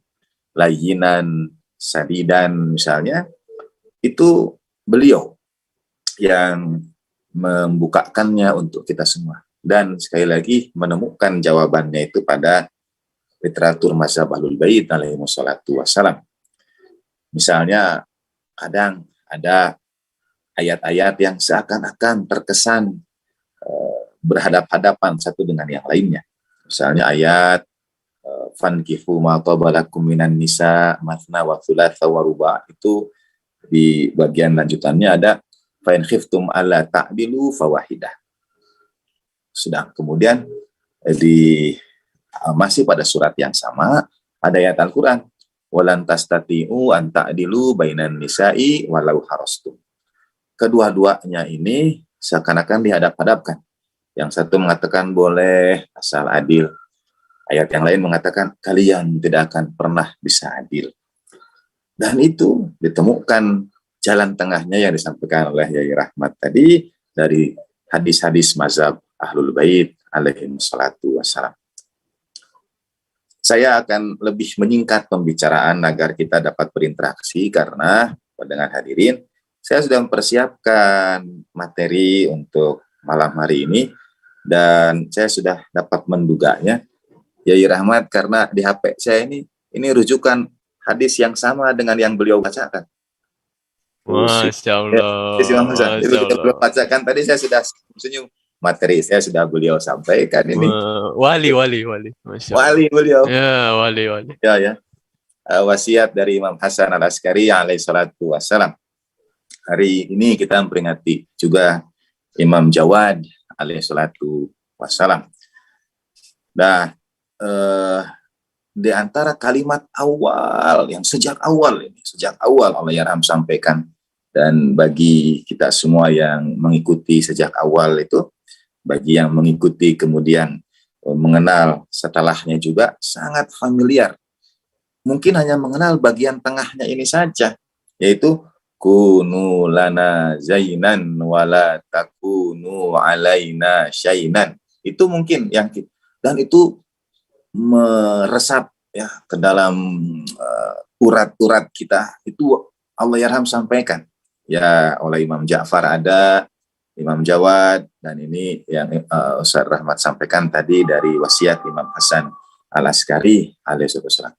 layyinan, sadidan misalnya, itu beliau yang membukakannya untuk kita semua. Dan sekali lagi menemukan jawabannya itu pada literatur mazhab Ahlul Bait alaihi wassalatu wassalam. Misalnya kadang ada ayat-ayat yang seakan-akan terkesan berhadap-hadapan satu dengan yang lainnya. Misalnya ayat fankihu ma tabalakum minan nisa mathna wa thulatha wa ruba', itu di bagian lanjutannya ada fa in khiftum alla ta'dilu fawahidah. Sedang kemudian masih pada surat yang sama ada ayat Al-Quran walan tastati'u an ta'dilu bainan nisa'i walau harastum. Kedua-duanya ini seakan-akan dihadap-hadapkan. Yang satu mengatakan boleh asal adil. Ayat yang lain mengatakan kalian tidak akan pernah bisa adil. Dan itu ditemukan jalan tengahnya yang disampaikan oleh Yai Rahmat tadi dari hadis-hadis mazhab Ahlul Bait alaihi wassalatu wassalam. Saya akan lebih menyingkat pembicaraan agar kita dapat berinteraksi, karena pendengar hadirin, saya sudah mempersiapkan materi untuk malam hari ini dan saya sudah dapat menduganya, Yai Rahmat, karena di HP saya ini ini rujukan hadis yang sama dengan yang beliau bacakan. Masya Allah. Imam Hasan. Itu Masya kita belum Allah. bacakan tadi, saya sudah senyum. Materi saya sudah beliau sampaikan ini. Wali. Masya Allah. Wali beliau. Ya, wali. Ya. Wasiat dari Imam Hasan Al-Askari alaihi salatu wassalam. Hari ini kita memperingati juga Imam Jawad alaihi salatu wassalam. Nah, di antara kalimat awal yang sejak awal Allah yarham sampaikan, dan bagi kita semua yang mengikuti sejak awal itu, bagi yang mengikuti kemudian mengenal setelahnya juga sangat familiar. Mungkin hanya mengenal bagian tengahnya ini saja, yaitu kunu lana zainan wala takunu alaina syainan. Itu mungkin yang, dan itu meresap ya ke dalam urat-urat kita. Itu Allah yarham sampaikan ya oleh Imam Ja'far, ada Imam Jawad, dan ini yang Ustaz Rahmat sampaikan tadi dari wasiat Imam Hasan Al-Askari alaihi wasallam.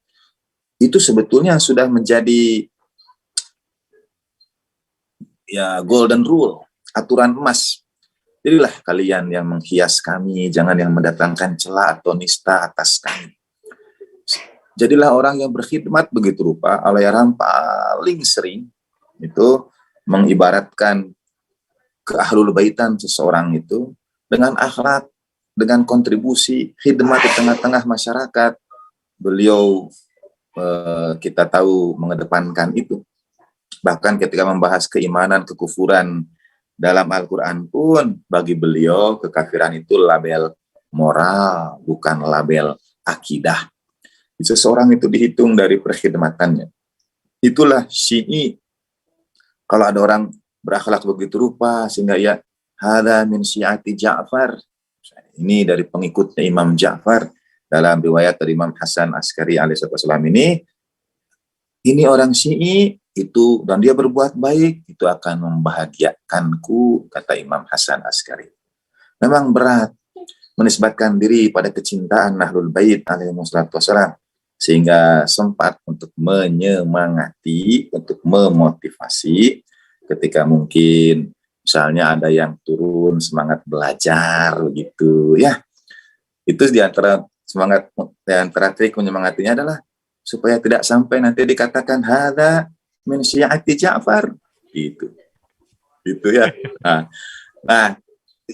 Itu sebetulnya sudah menjadi ya golden rule, aturan emas. Jadilah kalian yang menghias kami, jangan yang mendatangkan cela atau nista atas kami. Jadilah orang yang berkhidmat begitu rupa. Allahyarham paling sering itu mengibaratkan ke ahlul baitan seseorang itu dengan akhlak, dengan kontribusi, khidmat di tengah-tengah masyarakat. Beliau kita tahu mengedepankan itu. Bahkan ketika membahas keimanan, kekufuran dalam Al-Quran pun, bagi beliau kekafiran itu label moral, bukan label akidah. Seseorang itu dihitung dari perkhidmatannya. Itulah Syi'i. Kalau ada orang berakhlak begitu rupa, sehingga ya, hadza min syi'ati Ja'far. Ini dari pengikutnya Imam Ja'far. Dalam riwayat dari Imam Hasan Askari alaihissalam ini orang Syi'i itu, dan dia berbuat baik, itu akan membahagiakanku, kata Imam Hasan Askari. Memang berat menisbatkan diri pada kecintaan Ahlul Bait alaihi wassalam, sehingga sempat untuk menyemangati, untuk memotivasi ketika mungkin misalnya ada yang turun semangat belajar gitu ya. Itu di antara semangat, di antara trik menyemangatinya adalah supaya tidak sampai nanti dikatakan hadza min syi'ati Ja'far gitu. Gitu ya. Nah,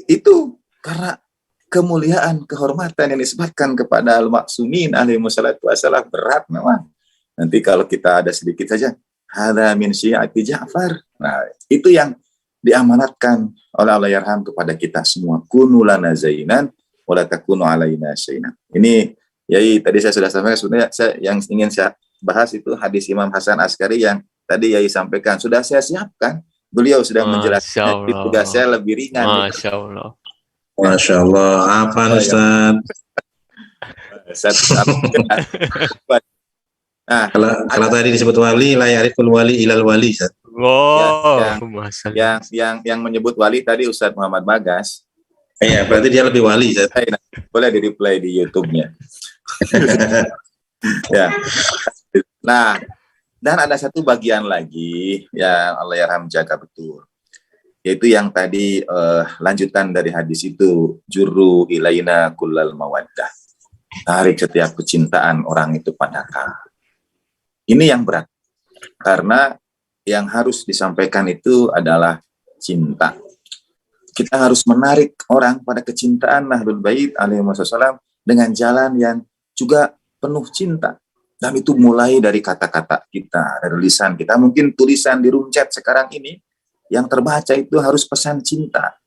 itu karena kemuliaan, kehormatan yang disebutkan kepada al-ma'sumin alaihi wassalatu wassalam berat memang. Nanti kalau kita ada sedikit saja hadza min syi'ati Ja'far. Nah, itu yang diamanatkan oleh Allahyarham kepada kita semua. Kunu lana zainan wala takunu alaina syai'an. Ini Yai tadi saya sudah sampaikan, sebenarnya yang ingin saya bahas itu hadis Imam Hasan Askari yang tadi Yai sampaikan. Sudah saya siapkan. Beliau sudah menjelaskan, tugas saya lebih ringan. Masya Allah. Masya Allah. Apa Ustaz? Nah, kalau tadi disebut wali, la ya'riful wali ilal wali. Yang menyebut wali tadi Ustaz Muhammad Bagas. Iya, berarti dia lebih wali. Boleh di-replay di YouTube-nya. Ya. Nah, dan ada satu bagian lagi yang Allahyarham jaga betul, yaitu yang tadi lanjutan dari hadis itu, jurru ilaina kullal mawaddah, tarik setiap kecintaan orang itu pada kami. Ini yang berat, karena yang harus disampaikan itu adalah cinta. Kita harus menarik orang pada kecintaan Ahlul Bait alaihi wasallam dengan jalan yang juga penuh cinta. Dan itu mulai dari kata-kata kita, dari lisan kita. Mungkin tulisan di room chat sekarang ini, yang terbaca itu harus pesan cinta.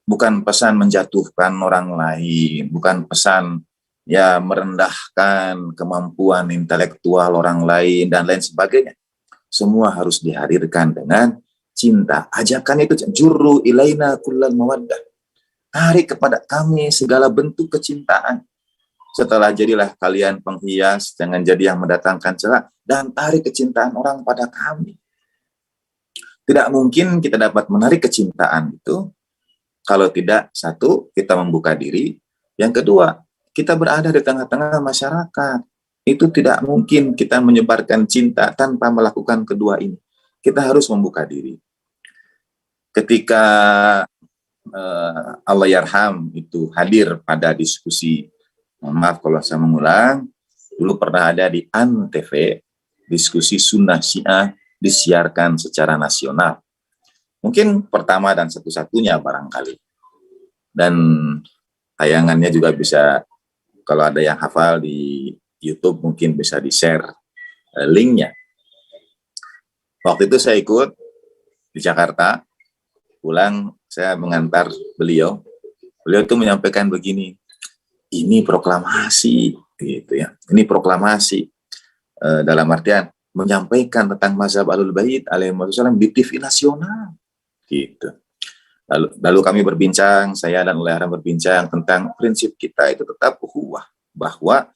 Bukan pesan menjatuhkan orang lain, bukan pesan ya merendahkan kemampuan intelektual orang lain, dan lain sebagainya. Semua harus dihadirkan dengan cinta. Ajakan itu, jurru ilaina kullal mawaddah. Tarik kepada kami segala bentuk kecintaan. Setelah jadilah kalian penghias, jangan jadi yang mendatangkan cela, dan tarik kecintaan orang pada kami. Tidak mungkin kita dapat menarik kecintaan itu kalau tidak, satu, kita membuka diri. Yang kedua, kita berada di tengah-tengah masyarakat. Itu tidak mungkin kita menyebarkan cinta tanpa melakukan kedua ini. Kita harus membuka diri. Ketika Allah Yarham itu hadir pada diskusi, mohon maaf kalau saya mengulang, dulu pernah ada di ANTV, diskusi Sunnah Syiah disiarkan secara nasional. Mungkin pertama dan satu-satunya barangkali. Dan tayangannya juga bisa, kalau ada yang hafal di YouTube mungkin bisa di-share linknya. Waktu itu saya ikut di Jakarta, pulang saya mengantar beliau. Beliau itu menyampaikan begini, ini proklamasi, gitu ya. Ini proklamasi dalam artian menyampaikan tentang mazhab Ahlul Bait alaihi wasallam di TV nasional, gitu. Lalu kami berbincang, saya dan Ulaiharam berbincang tentang prinsip kita itu tetap ukhuwah, bahwa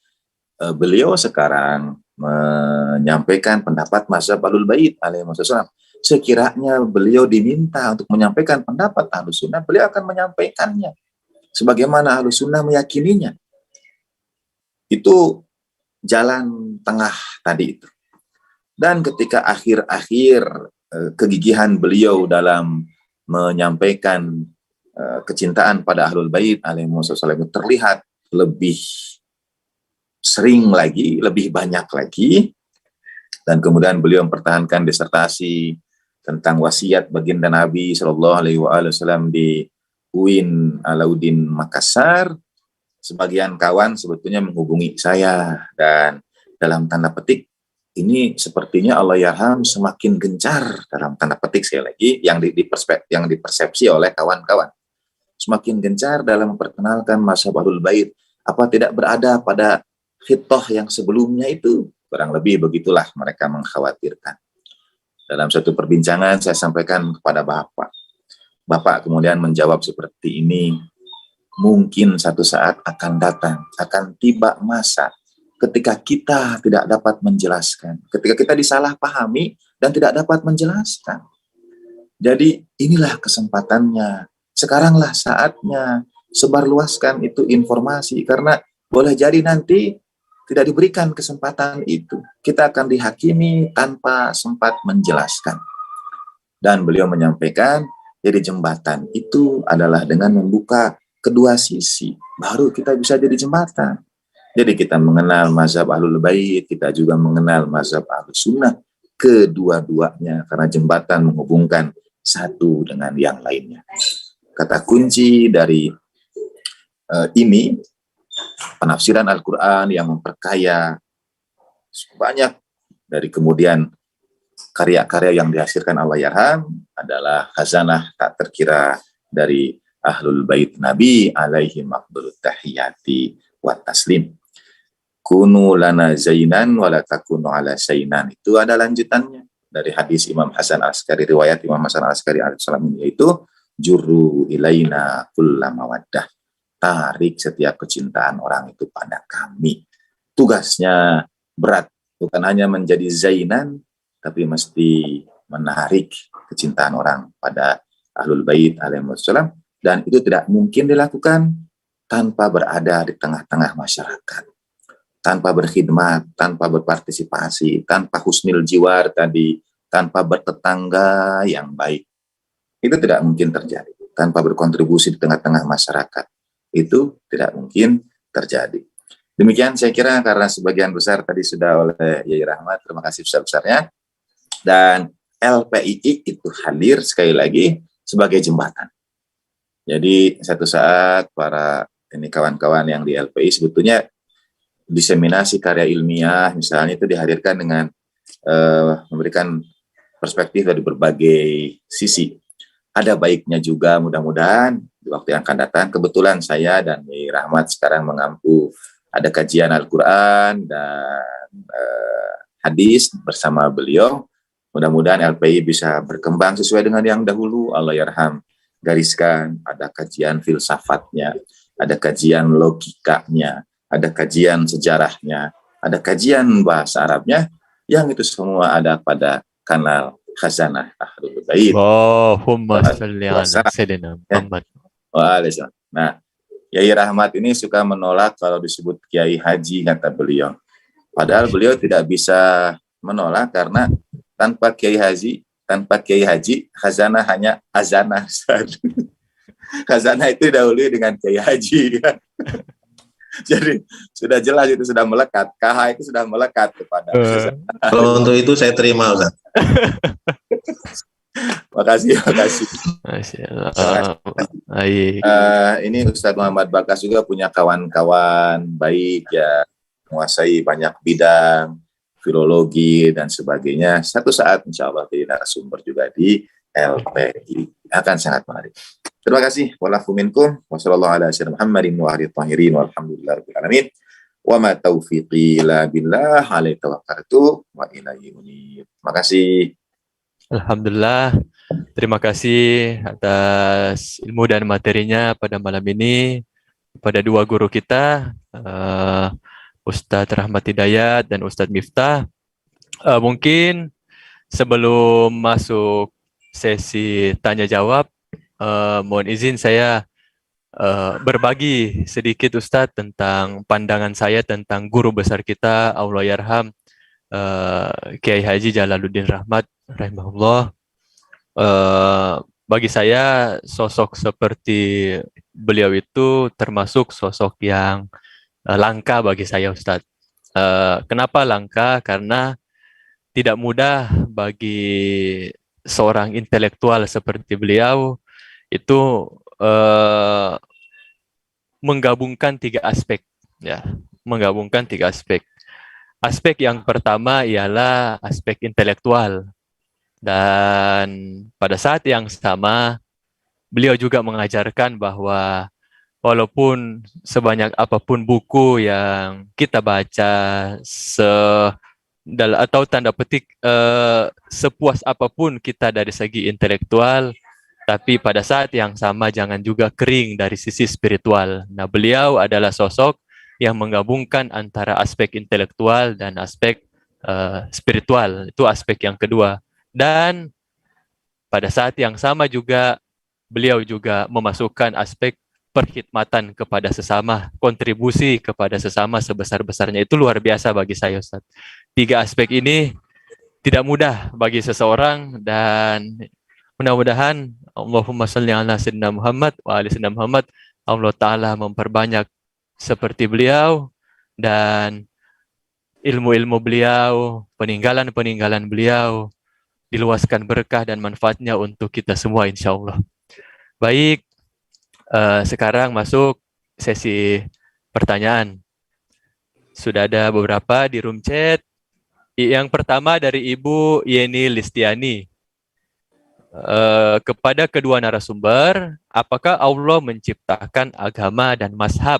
beliau sekarang menyampaikan pendapat mazhab Ahlul Bait alaihi wasallam. Sekiranya beliau diminta untuk menyampaikan pendapat Ahlus Sunnah, beliau akan menyampaikannya sebagaimana Ahlus Sunnah meyakininya. Itu jalan tengah tadi itu. Dan ketika akhir-akhir kegigihan beliau dalam menyampaikan kecintaan pada Ahlul Bait alaihi wasallam terlihat lebih sering lagi, lebih banyak lagi, dan kemudian beliau mempertahankan disertasi tentang wasiat baginda Nabi Shallallahu Alaihi Wasallam di UIN Alauddin Makassar. Sebagian kawan sebetulnya menghubungi saya, dan dalam tanda petik ini sepertinya Allah Yarham semakin gencar, dalam tanda petik sekali lagi yang dipersepsi oleh kawan-kawan, semakin gencar dalam memperkenalkan mazhab Ahlul Bait. Apa tidak berada pada khitoh yang sebelumnya itu? Kurang lebih begitulah mereka mengkhawatirkan. Dalam satu perbincangan saya sampaikan kepada Bapak. Bapak kemudian menjawab seperti ini, mungkin satu saat akan datang, akan tiba masa ketika kita tidak dapat menjelaskan, ketika kita disalahpahami dan tidak dapat menjelaskan. Jadi inilah kesempatannya, sekaranglah saatnya sebarluaskan itu informasi, karena boleh jadi nanti tidak diberikan kesempatan itu, kita akan dihakimi tanpa sempat menjelaskan. Dan beliau menyampaikan, jadi jembatan itu adalah dengan membuka kedua sisi, baru kita bisa jadi jembatan. Jadi kita mengenal mazhab Ahlul Bait, kita juga mengenal mazhab Ahlus Sunnah, kedua-duanya, karena jembatan menghubungkan satu dengan yang lainnya. Kata kunci dari ini, penafsiran Al-Quran yang memperkaya banyak, dari kemudian karya-karya yang dihasilkan Allah Yarham adalah khazanah tak terkira dari Ahlul Bait Nabi alaihi afdhalut tahiyati wa taslim. Kunu lana zainan wa la takunu ala sainan. Itu ada lanjutannya dari hadis Imam Hasan Al-Askari, riwayat Imam Hasan Al-Askari alaihi salam, yaitu jurru ilaina kulla mawaddah. Tarik setiap kecintaan orang itu pada kami. Tugasnya berat, bukan hanya menjadi zainan, tapi mesti menarik kecintaan orang pada Ahlul Bait alaihi wasallam, dan itu tidak mungkin dilakukan tanpa berada di tengah-tengah masyarakat, tanpa berkhidmat, tanpa berpartisipasi, tanpa husnul jiwar tadi, tanpa bertetangga yang baik. Itu tidak mungkin terjadi. Tanpa berkontribusi di tengah-tengah masyarakat, itu tidak mungkin terjadi. Demikian saya kira, karena sebagian besar tadi sudah oleh Yai Rahmat, terima kasih besar-besarnya. Dan LPII itu hadir sekali lagi sebagai jembatan. Jadi satu saat para ini kawan-kawan yang di LPI sebetulnya diseminasi karya ilmiah misalnya itu dihadirkan dengan memberikan perspektif dari berbagai sisi. Ada baiknya juga, mudah-mudahan di waktu yang akan datang. Kebetulan saya dan Yai Rahmat sekarang mengampu ada kajian Al-Quran dan hadis bersama beliau. Mudah-mudahan LPI bisa berkembang sesuai dengan yang dahulu Allah Yarham gariskan. Ada kajian filsafatnya, ada kajian logikanya, ada kajian sejarahnya, ada kajian bahasa Arabnya, yang itu semua ada pada kanal Khazanah Ahlul Bait. Allahumma sholli ala sayyidina Muhammad. Waalaikumsalam. Nah, Yai Rahmat ini suka menolak kalau disebut Kiai Haji, kata beliau. Padahal beliau tidak bisa menolak karena tanpa Kiai Haji, khazanah hanya azanah. Khazanah itu dahului dengan Kiai Haji kan. Jadi sudah jelas itu sudah melekat, KH itu sudah melekat kepada khazanah. Kalau untuk itu saya terima, Ustaz. Makasih. Masya Allah. Baik. Ini Ustadz Muhammad Bakas juga punya kawan-kawan baik ya, menguasai banyak bidang, filologi dan sebagainya. Satu saat insya Allah jadi narasumber juga di LPI. Akan sangat menarik. Terima kasih. Walafu minkum. Wassalamualaikum warahmatullahi wabarakatuh. Walhamdulillahirabbil alamin. Wa ma taufiqi illa billah. Alaihi tawakkaltu wa ilaihi unib. Terima kasih. Alhamdulillah. Terima kasih atas ilmu dan materinya pada malam ini pada dua guru kita, Ustadz Rahmat Hidayat dan Ustadz Miftah. Mungkin sebelum masuk sesi tanya jawab, mohon izin saya berbagi sedikit Ustadz tentang pandangan saya tentang guru besar kita, Allah yarham, Kiai Haji Jalaluddin Rahmat rahimahullah. Bagi saya sosok seperti beliau itu termasuk sosok yang langka bagi saya, Ustadz. Kenapa langka? Karena tidak mudah bagi seorang intelektual seperti beliau itu menggabungkan tiga aspek, ya, menggabungkan tiga aspek. Aspek yang pertama ialah aspek intelektual. Dan pada saat yang sama, beliau juga mengajarkan bahwa walaupun sebanyak apapun buku yang kita baca, atau tanda petik sepuas apapun kita dari segi intelektual, tapi pada saat yang sama jangan juga kering dari sisi spiritual. Nah, beliau adalah sosok yang menggabungkan antara aspek intelektual dan aspek spiritual. Itu aspek yang kedua. Dan pada saat yang sama juga beliau juga memasukkan aspek perkhidmatan kepada sesama, kontribusi kepada sesama sebesar-besarnya. Itu luar biasa bagi saya, Ustaz. Tiga aspek ini tidak mudah bagi seseorang, dan mudah-mudahan Allahumma sholli ala sayyidina Muhammad wa ali sayyidina Muhammad, Allah Ta'ala memperbanyak seperti beliau, dan ilmu-ilmu beliau, peninggalan-peninggalan beliau diluaskan berkah dan manfaatnya untuk kita semua, insya Allah. Baik, sekarang masuk sesi pertanyaan. Sudah ada beberapa di room chat. Yang pertama dari Ibu Yeni Listiani. Kepada kedua narasumber, apakah Allah menciptakan agama dan mazhab?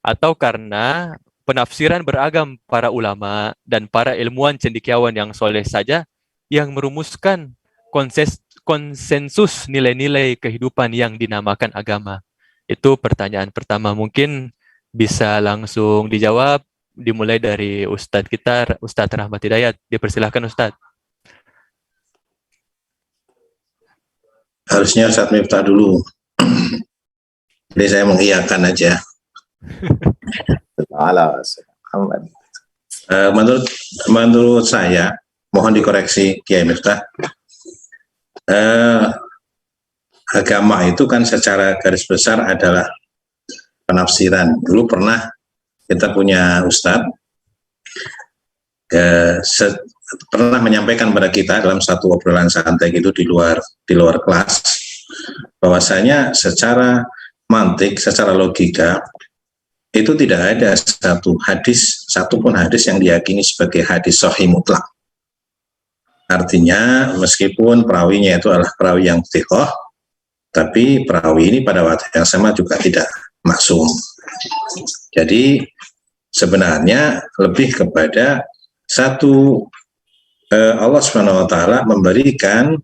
Atau karena penafsiran beragam para ulama dan para ilmuwan cendekiawan yang soleh saja yang merumuskan konsensus nilai-nilai kehidupan yang dinamakan agama? Itu pertanyaan pertama. Mungkin bisa langsung dijawab, dimulai dari Ustadz kita, Ustadz Rahmat Hidayat. Dipersilahkan, Ustadz. Harusnya Ustadz Miftah dulu. Jadi saya mengiyakan aja. Menurut saya, mohon dikoreksi Kiai Miftah, agama itu kan secara garis besar adalah penafsiran. Dulu pernah kita punya Ustadz pernah menyampaikan pada kita dalam satu obrolan santai gitu di luar kelas, bahwasanya secara mantik, secara logika itu tidak ada satupun hadis yang diyakini sebagai hadis sahih mutlak. Artinya meskipun perawinya itu adalah perawi yang thiqah, tapi perawi ini pada waktu yang sama juga tidak maksum. Jadi sebenarnya lebih kepada satu, Allah Subhanahu wa Ta'ala memberikan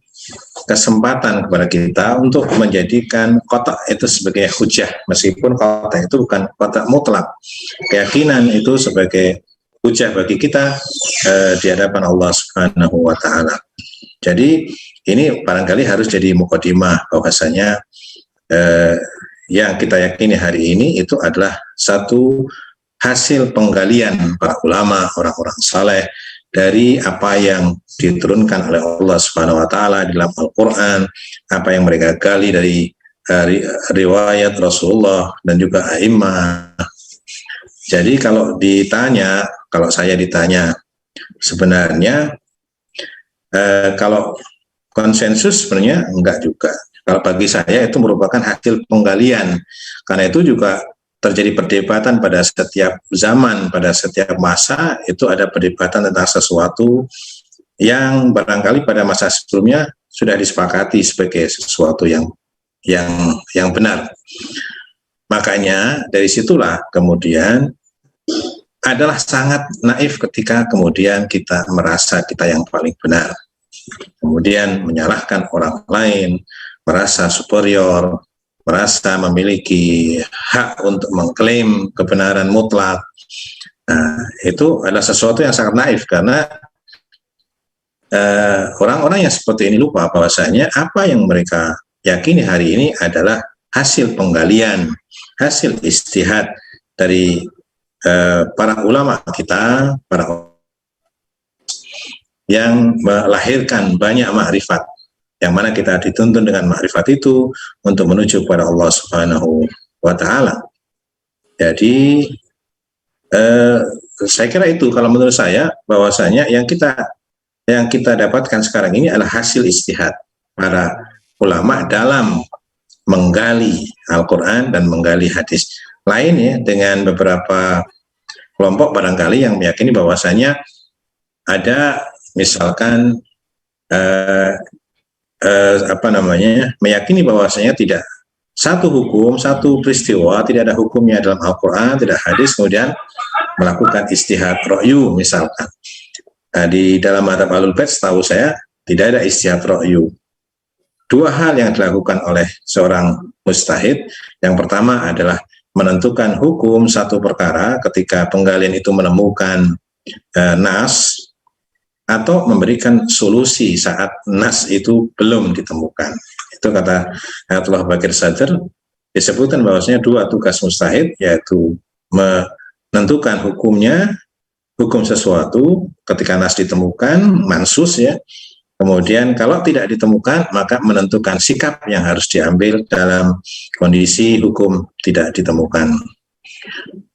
kesempatan kepada kita untuk menjadikan kotak itu sebagai hujah, meskipun kotak itu bukan kotak mutlak. Keyakinan itu sebagai hujah bagi kita di hadapan Allah Subhanahu wa Ta'ala. Jadi ini barangkali harus jadi mukadimah bahwasanya yang kita yakini hari ini itu adalah satu hasil penggalian para ulama, orang-orang saleh dari apa yang diturunkan oleh Allah Subhanahu wa taala di dalam Al-Qur'an, apa yang mereka gali dari riwayat Rasulullah dan juga a'immah. Jadi kalau saya ditanya sebenarnya kalau konsensus sebenarnya enggak juga. Kalau bagi saya itu merupakan hasil penggalian. Karena itu juga terjadi perdebatan pada setiap zaman, pada setiap masa itu ada perdebatan tentang sesuatu yang barangkali pada masa sebelumnya sudah disepakati sebagai sesuatu yang benar. Makanya dari situlah kemudian adalah sangat naif ketika kemudian kita merasa kita yang paling benar. Kemudian menyalahkan orang lain, merasa superior, merasa memiliki hak untuk mengklaim kebenaran mutlak. Nah, itu adalah sesuatu yang sangat naif karena orang-orang yang seperti ini lupa bahwasanya apa yang mereka yakini hari ini adalah hasil penggalian, hasil ijtihad dari para ulama kita, yang melahirkan banyak makrifat, yang mana kita dituntun dengan makrifat itu untuk menuju kepada Allah Subhanahu wa taala. Jadi saya kira itu kalau menurut saya bahwasanya yang kita dapatkan sekarang ini adalah hasil ijtihad para ulama dalam menggali Al-Qur'an dan menggali hadis. Lain ya dengan beberapa kelompok barangkali yang meyakini bahwasanya ada misalkan meyakini bahwasanya tidak satu hukum, satu peristiwa tidak ada hukumnya dalam Al-Qur'an, tidak hadis, kemudian melakukan ijtihad ra'yu misalkan. Di dalam mazhab Ahlul Bait setahu saya tidak ada ijtihad ra'yu. Dua hal yang dilakukan oleh seorang mujtahid. Yang pertama adalah menentukan hukum satu perkara ketika penggalian itu menemukan nas, atau memberikan solusi saat nas itu belum ditemukan. Itu kata Ayatullah Baqir Sadr, disebutkan bahwasanya dua tugas mujtahid, yaitu menentukan hukum sesuatu ketika nas ditemukan, mansus ya. Kemudian kalau tidak ditemukan, maka menentukan sikap yang harus diambil dalam kondisi hukum tidak ditemukan.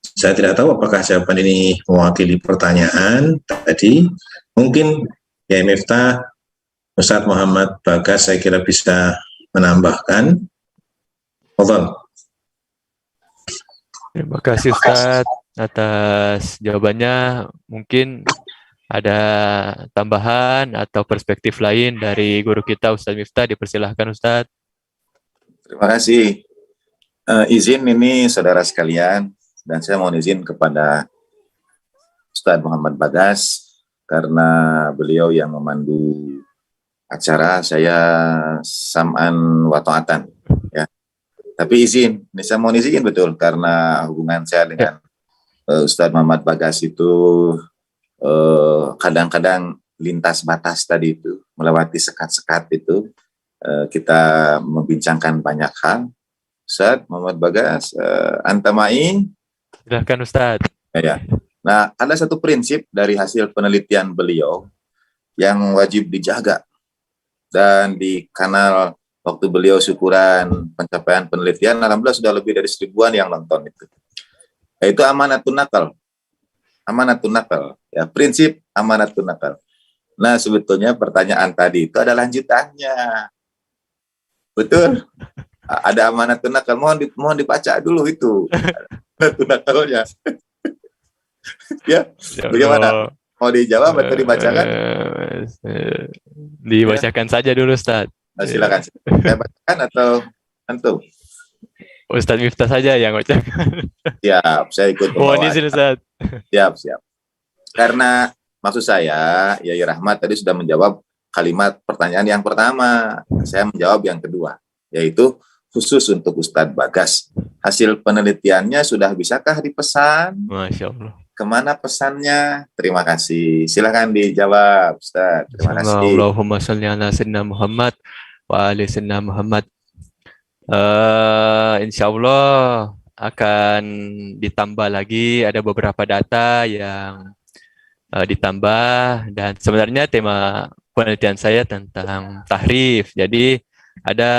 Saya tidak tahu apakah jawaban ini mewakili pertanyaan tadi. Mungkin ya Miftah, Ustadz Muhammad Bagas saya kira bisa menambahkan. Fadhal. Terima kasih Ustadz atas jawabannya. Mungkin ada tambahan atau perspektif lain dari guru kita Ustadz Miftah, dipersilahkan Ustadz. Terima kasih. Izin ini saudara sekalian, dan saya mohon izin kepada Ustadz Muhammad Bagas, karena beliau yang memandu acara, saya sam'an wa ta'atan ya. Tapi izin, ini saya mohon izin betul karena hubungan saya dengan Ustadz Muhammad Bagas itu kadang-kadang lintas batas tadi itu, melewati sekat-sekat itu, kita membincangkan banyak hal. Ustadz Muhammad Bagas, anta ma'in? Silahkan Ustadz. Ya. Nah, ada satu prinsip dari hasil penelitian beliau yang wajib dijaga. Dan di kanal waktu beliau syukuran pencapaian penelitian, alhamdulillah sudah lebih dari 1000-an yang nonton itu. Yaitu amanatun nakal. Amanatun nakal. Ya, prinsip amanatun nakal. Nah, sebetulnya pertanyaan tadi itu ada lanjutannya. Betul? Ada amanatun nakal. Mohon dibaca dulu itu. Amanatun nakalnya. Ya, bagaimana? Mau dijawab atau dibacakan? Dibacakan saja dulu, Ustaz. Nah, silakan. Saya bacakan atau antum? Ustaz Miftah saja yang bacakan. Siap, saya ikut. Mohon izin, Ustaz. Siap. Karena maksud saya, Yai Rahmat tadi sudah menjawab kalimat pertanyaan yang pertama. Saya menjawab yang kedua, yaitu khusus untuk Ustadz Bagas. Hasil penelitiannya sudah bisakah dipesan? Masya Allah. Kemana pesannya? Terima kasih. Silakan dijawab, Ustaz. Terima kasih. Allahumma sholli ala sayyidina Muhammad wa ali sayyidina Muhammad. Insya Allah akan ditambah lagi, ada beberapa data yang ditambah, dan sebenarnya tema penelitian saya tentang tahrif. Jadi ada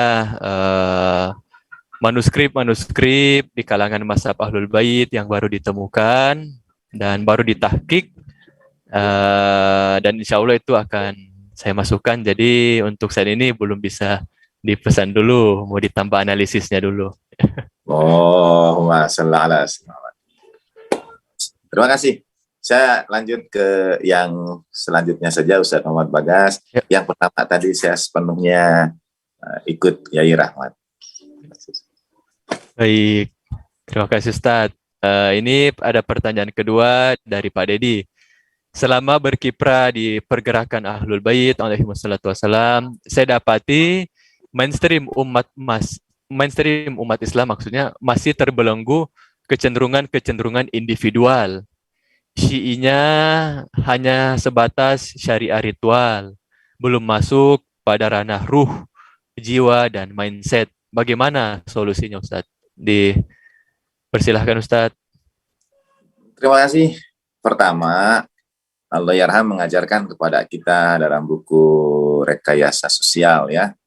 manuskrip-manuskrip di kalangan mazhab Ahlul Bait yang baru ditemukan dan baru ditahqiq, dan insya Allah itu akan saya masukkan. Jadi untuk saat ini belum bisa dipesan dulu, mau ditambah analisisnya dulu. Allahumma shalli ala sayyidina. Terima kasih. Saya lanjut ke yang selanjutnya saja, Ustaz Muhammad Bagas. Ya. Yang pertama tadi saya sepenuhnya ikut Yai Rahmat. Baik, terima kasih Ustadz. Ini ada pertanyaan kedua dari Pak Dedi. Selama berkiprah di pergerakan Ahlul Bait alaihi wassalatu wassalam, saya dapati mainstream umat Islam maksudnya masih terbelenggu kecenderungan individual. Syi'inya hanya sebatas syariah ritual, belum masuk pada ranah ruh, jiwa, dan mindset. Bagaimana solusinya Ustadz? Dipersilahkan Ustadz. Terima kasih. Pertama, Allahyarham mengajarkan kepada kita dalam buku Rekayasa Sosial ya,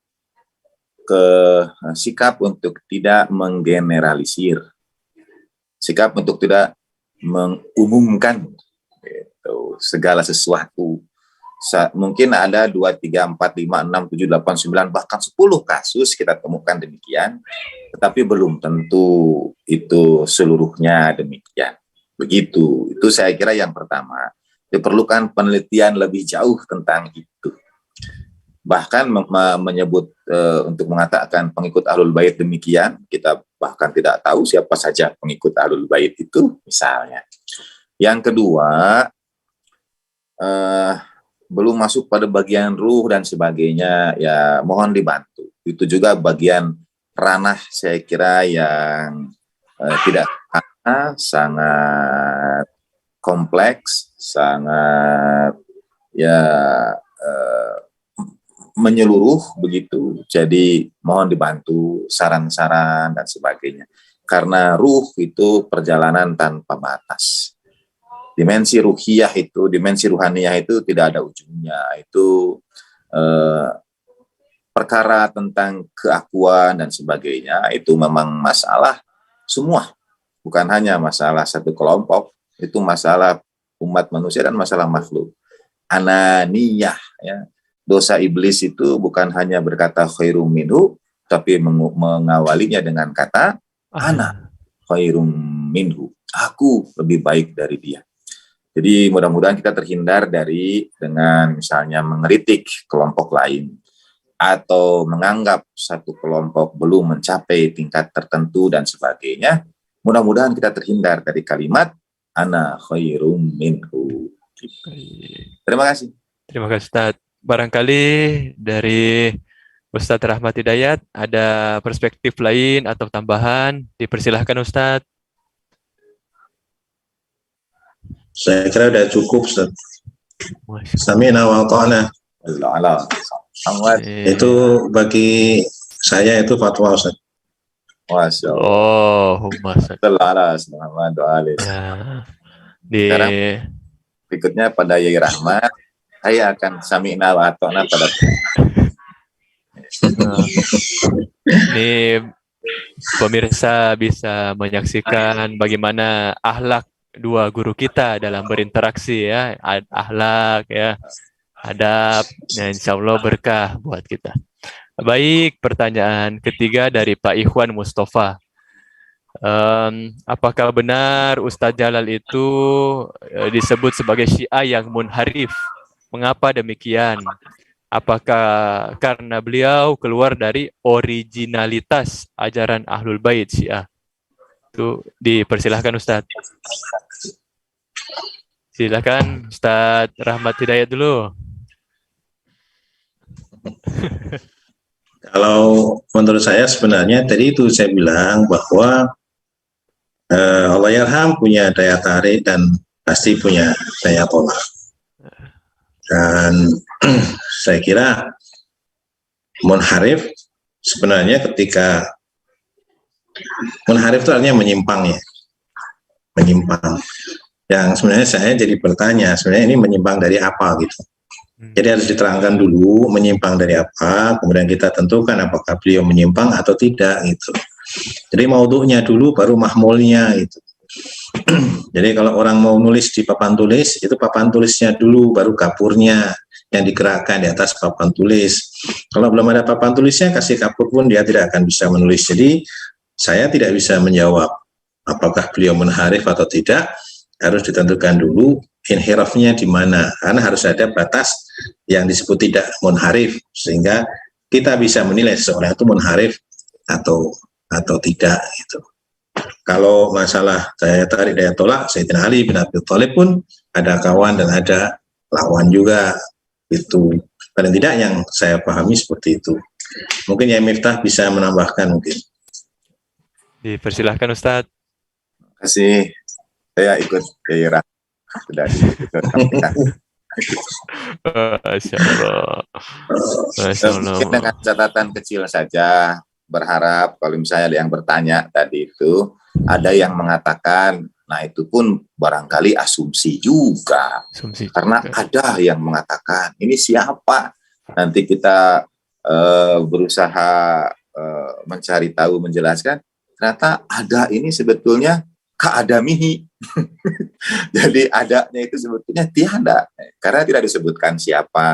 sikap untuk tidak menggeneralisir, sikap untuk tidak mengumumkan segala sesuatu. Mungkin ada 2, 3, 4, 5, 6, 7, 8, 9, bahkan 10 kasus kita temukan demikian, tetapi belum tentu itu seluruhnya demikian. Begitu, itu saya kira yang pertama. Diperlukan penelitian lebih jauh tentang itu. Bahkan menyebut untuk mengatakan pengikut Ahlul Bait demikian, kita bahkan tidak tahu siapa saja pengikut Ahlul Bait itu misalnya. Yang kedua, belum masuk pada bagian ruh dan sebagainya, ya mohon dibantu. Itu juga bagian ranah saya kira yang tidak sangat kompleks, sangat menyeluruh begitu. Jadi mohon dibantu saran-saran dan sebagainya. Karena ruh itu perjalanan tanpa batas. Dimensi ruhiyah itu, dimensi ruhaniyah itu tidak ada ujungnya. Itu perkara tentang keakuan dan sebagainya, itu memang masalah semua. Bukan hanya masalah satu kelompok, itu masalah umat manusia dan masalah makhluk. Ananiyah, ya. Dosa iblis itu bukan hanya berkata khairum minhu, tapi mengawalinya dengan kata ana khairum minhu. Aku lebih baik dari dia. Jadi mudah-mudahan kita terhindar dari dengan misalnya mengkritik kelompok lain atau menganggap satu kelompok belum mencapai tingkat tertentu dan sebagainya. Mudah-mudahan kita terhindar dari kalimat ana khairum minhu. Terima kasih. Terima kasih Ustadz. Barangkali dari Ustadz Rahmat Hidayat ada perspektif lain atau tambahan, dipersilahkan Ustadz. Saya kira sudah cukup, Ustaz. Sami'na wa ata'na. Itu bagi saya itu fatwa, Ustaz. Masya Allah. Oh, Sekarang berikutnya pada Yai Rahmat, saya akan sami'na wa ata'na pada ini pemirsa bisa menyaksikan bagaimana akhlak dua guru kita dalam berinteraksi ya, akhlak ya, adab, ya, insya Allah berkah buat kita. Baik, pertanyaan ketiga dari Pak Ikhwan Mustafa. Apakah benar Ustadz Jalal itu disebut sebagai Syiah yang munharif? Mengapa demikian? Apakah karena beliau keluar dari originalitas ajaran Ahlul Bait Syiah? Itu dipersilahkan Ustadz. Silakan Ustadz Rahmat Hidayat dulu. Kalau menurut saya sebenarnya tadi itu saya bilang bahwa Allahyarham punya daya tarik dan pasti punya daya tolak. Dan saya kira munharif sebenarnya ketika Munharif itu artinya menyimpang ya, menyimpang. Yang sebenarnya saya jadi bertanya, sebenarnya ini menyimpang dari apa gitu. Jadi harus diterangkan dulu menyimpang dari apa, kemudian kita tentukan apakah beliau menyimpang atau tidak gitu. Jadi maudhu'nya dulu baru mahmulnya gitu. Jadi kalau orang mau nulis di papan tulis, itu papan tulisnya dulu baru kapurnya yang digerakkan di atas papan tulis. Kalau belum ada papan tulisnya, kasih kapur pun dia tidak akan bisa menulis. Jadi saya tidak bisa menjawab apakah beliau munharif atau tidak, harus ditentukan dulu inhirafnya di mana, karena harus ada batas yang disebut tidak munharif sehingga kita bisa menilai seseorang itu munharif atau tidak gitu. Kalau masalah daya tarik daya tolak, Sayyidina Ali bin Abi Thalib pun ada kawan dan ada lawan juga, itu paling tidak yang saya pahami seperti itu. Mungkin ya Miftah bisa menambahkan mungkin. Dipersilahkan Ustadz. Terima kasih. Saya ikut gairah sudah ikut sampaikan. Masya Allah. Masya Allah. Mungkin dengan catatan kecil saja, berharap kalau misalnya ada yang bertanya tadi itu, ada yang mengatakan, nah itu pun barangkali asumsi juga. Asumsi Karena juga. ada yang mengatakan, ini siapa? Nanti kita berusaha mencari tahu, menjelaskan, ternyata ada ini sebetulnya keadamihi. Jadi adanya itu sebetulnya tiada, karena tidak disebutkan siapa,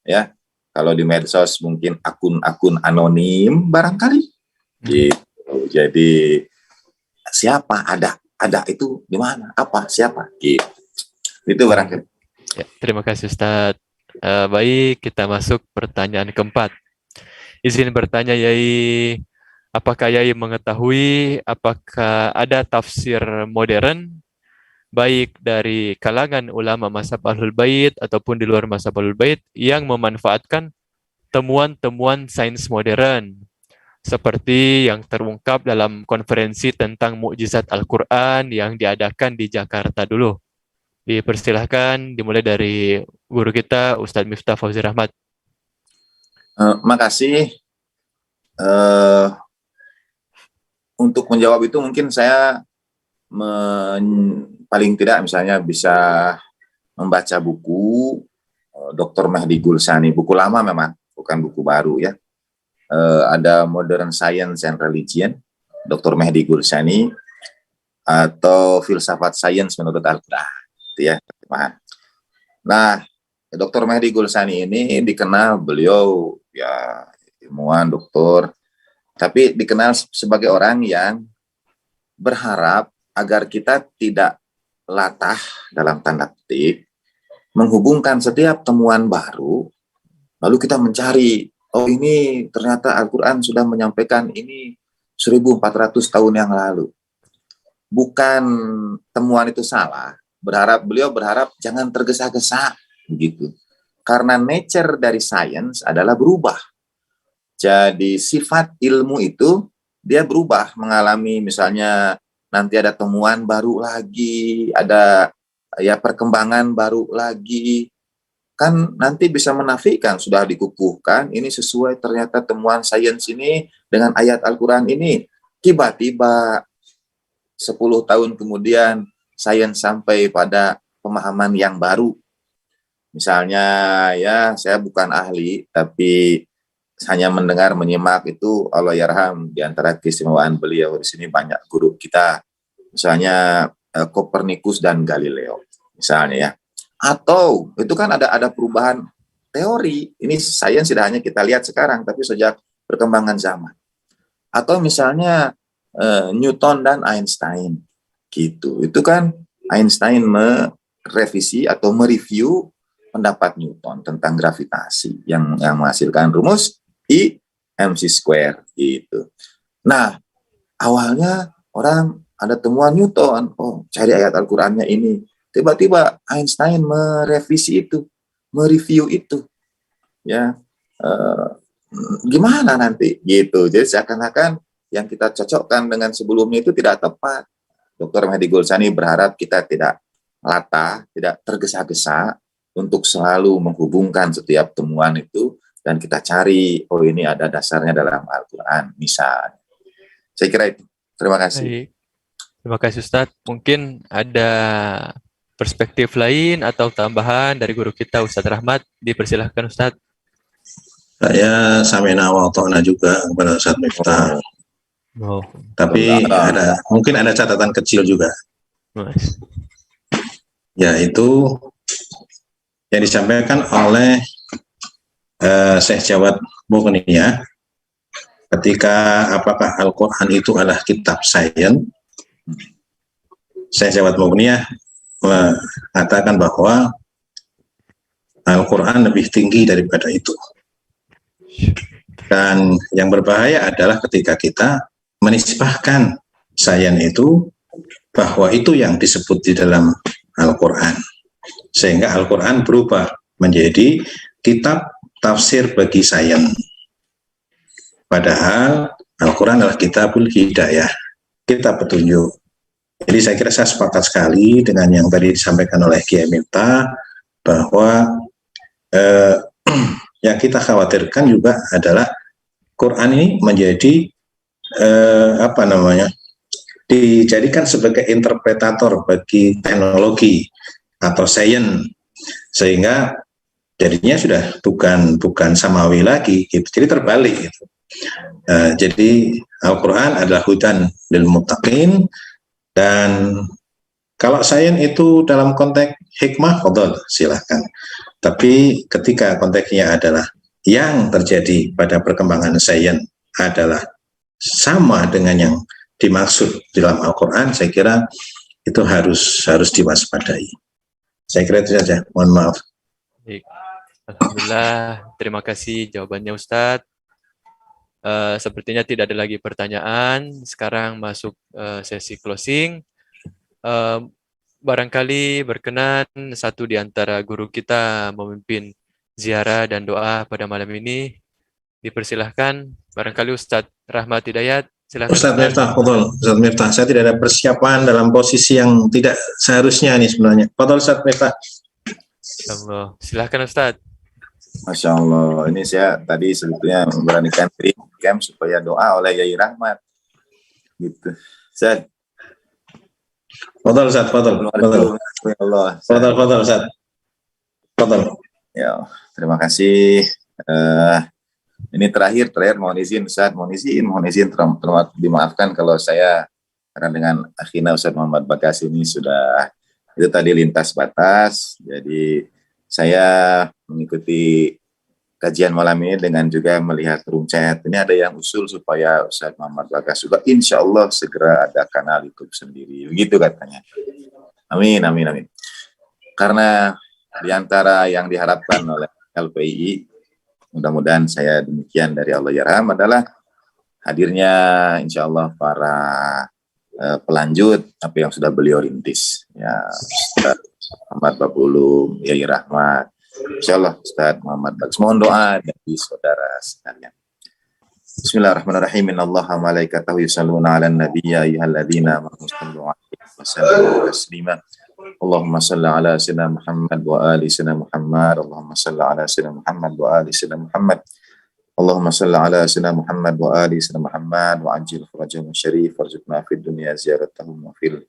ya. Kalau di medsos mungkin akun-akun anonim barangkali. Gitu. Jadi siapa ada itu di mana, apa, siapa, gitu. Itu barangkali. Ya, terima kasih Ustadz. Baik, kita masuk pertanyaan keempat. Izin bertanya Yai, apakah Yai mengetahui apakah ada tafsir modern baik dari kalangan ulama mazhab Ahlul Bait ataupun di luar mazhab Ahlul Bait yang memanfaatkan temuan-temuan sains modern seperti yang terungkap dalam konferensi tentang mukjizat Al-Quran yang diadakan di Jakarta dulu. Dipersilahkan dimulai dari guru kita Ustadz Miftah Fauzir Rahmat. Makasih. Untuk menjawab itu mungkin saya paling tidak misalnya bisa membaca buku Dr. Mehdi Gulsani, buku lama memang, bukan buku baru ya. Ada Modern Science and Religion, Dr. Mehdi Gulsani, atau Filsafat Sains menurut Al-Quran, gitu ya. Nah, Dr. Mehdi Gulsani ini dikenal beliau ya ilmuwan, doktor, tapi dikenal sebagai orang yang berharap agar kita tidak latah dalam tanda petik menghubungkan setiap temuan baru, lalu kita mencari, oh ini ternyata Al-Quran sudah menyampaikan ini 1400 tahun yang lalu. Bukan temuan itu salah, beliau berharap jangan tergesa-gesa begitu. Karena nature dari sains adalah berubah. Jadi sifat ilmu itu dia berubah, mengalami misalnya nanti ada temuan baru lagi, ada ya perkembangan baru lagi, kan nanti bisa menafikan sudah dikukuhkan ini sesuai ternyata temuan sains ini dengan ayat Al-Quran ini, tiba-tiba 10 tahun kemudian sains sampai pada pemahaman yang baru. Misalnya ya saya bukan ahli tapi hanya mendengar, menyimak itu Allah yarham, di antara keistimewaan beliau di sini banyak guru kita, misalnya Kopernikus dan Galileo, misalnya ya. Atau itu kan ada perubahan teori, ini sains tidak hanya kita lihat sekarang, tapi sejak perkembangan zaman. Atau misalnya Newton dan Einstein, gitu. Itu kan Einstein merevisi atau mereview pendapat Newton tentang gravitasi yang menghasilkan rumus I mc square gitu. Nah, awalnya orang ada temuan Newton, oh cari ayat Al-Qur'annya ini. Tiba-tiba Einstein merevisi itu, mereview itu. Ya, gimana nanti gitu. Jadi seakan-akan yang kita cocokkan dengan sebelumnya itu tidak tepat. Dr. Mehdi Gulsani berharap kita tidak latah, tidak tergesa-gesa untuk selalu menghubungkan setiap temuan itu dan kita cari, oh ini ada dasarnya dalam Al-Quran, misalnya. Saya kira itu. Terima kasih. Baik. Terima kasih Ustadz. Mungkin ada perspektif lain atau tambahan dari guru kita Ustadz Rahmat. Dipersilahkan Ustadz. Saya sami'na wa ata'na juga kepada Ustadz Miftah. Oh, Tapi mungkin ada catatan kecil juga, Mas. yaitu yang disampaikan oleh Syekh Jawad Mughniyah ketika apakah Al-Quran itu adalah kitab sains. Syekh Jawad Mughniyah mengatakan bahwa Al-Quran lebih tinggi daripada itu. Dan yang berbahaya adalah ketika kita menisbahkan sains itu bahwa itu yang disebut di dalam Al-Quran. Sehingga Al-Quran berubah menjadi kitab tafsir bagi sains. Padahal Al-Quran adalah kitabul hidayah, kitab petunjuk. Jadi saya kira saya sepakat sekali dengan yang tadi disampaikan oleh Kiai Miftah bahwa yang kita khawatirkan juga adalah Quran ini menjadi dijadikan sebagai interpretator bagi teknologi atau sains, sehingga jadinya sudah bukan samawi lagi gitu. Jadi terbalik gitu. Jadi Al-Quran adalah hudan lil muttaqin, dan kalau sains itu dalam konteks hikmah, silahkan. Tapi ketika konteksnya adalah yang terjadi pada perkembangan sains adalah sama dengan yang dimaksud dalam Al-Quran, saya kira itu harus diwaspadai. Saya kira itu saja. Mohon maaf. Baik. Alhamdulillah, terima kasih jawabannya Ustadz. Sepertinya tidak ada lagi pertanyaan. Sekarang masuk sesi closing. Barangkali berkenan satu di antara guru kita memimpin ziarah dan doa pada malam ini. Dipersilahkan, barangkali Ustadz Rahmat Hidayat. Silakan Ustadz Miftah, Ustadz Miftah, saya tidak ada persiapan dalam posisi yang tidak seharusnya nih sebenarnya. Ustadz Miftah. Silakan Ustadz. Masya Allah, ini saya tadi sebetulnya memberanikan diri camp supaya doa oleh Yai Rahmat. Gitu. Ustadz. Ustadz. Ustadz. Ya, terima kasih. Ini terakhir mohon izin Ustadz, mohon izin dimaafkan kalau saya karena dengan akhina Ustadz Muhammad Bagas ini sudah itu tadi lintas batas, jadi saya mengikuti kajian malam ini dengan juga melihat room chat. Ini ada yang usul supaya Ustadz Muhammad Bagas juga insya Allah segera ada kanal YouTube sendiri, begitu katanya. Amin. Karena di antara yang diharapkan oleh LPI, mudah-mudahan saya demikian dari Allah ya Rahman, adalah hadirnya insya Allah para pelanjut apa yang sudah beliau rintis, ya Ustaz Muhammad Babulum, Yai Rahmat, insya Allah Ustaz Muhammad Bagus. Mohon doa dari saudara sekalian. Bismillahirrahmanirrahim. Innallaha wa malaikatahu yusholluna 'alan nabiyyi ya ayyuhalladzina amanu shallu 'alaihi wa sallimu taslima. Allahumma salli ala sayyidina Muhammad wa ali sayyidina Muhammad. Allahumma salli ala sayyidina Muhammad wa ali sayyidina Muhammad. Allahumma salli ala sayyidina Muhammad wa ali sayyidina Muhammad wa ajil farajahum syarif warzuqna fid dunya ziyaratahum wa fil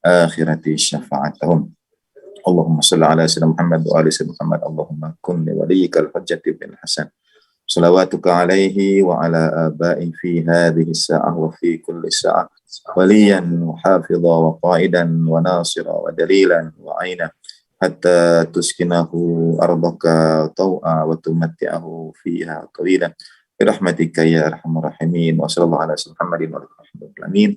akhirati syafa'atahum. Allahumma salli ala sayyidina Muhammad wa ali sayyidina Muhammad. Allahumma kun li waliyikal hujjati bin Hasan. Salawatuka alaihi wa ala abai fi hadhihi sa'ah wa fi kulli sa'ah waliyan wa hafidha wa qa'idan wa nasira wa dalilan wa aina hatta tuskinahu ardaka taw'a wa tumatti'ahu fiha tawilan birahmatika ya arhamar rahimin. Wa sallallahu ala Muhammadin wa alihi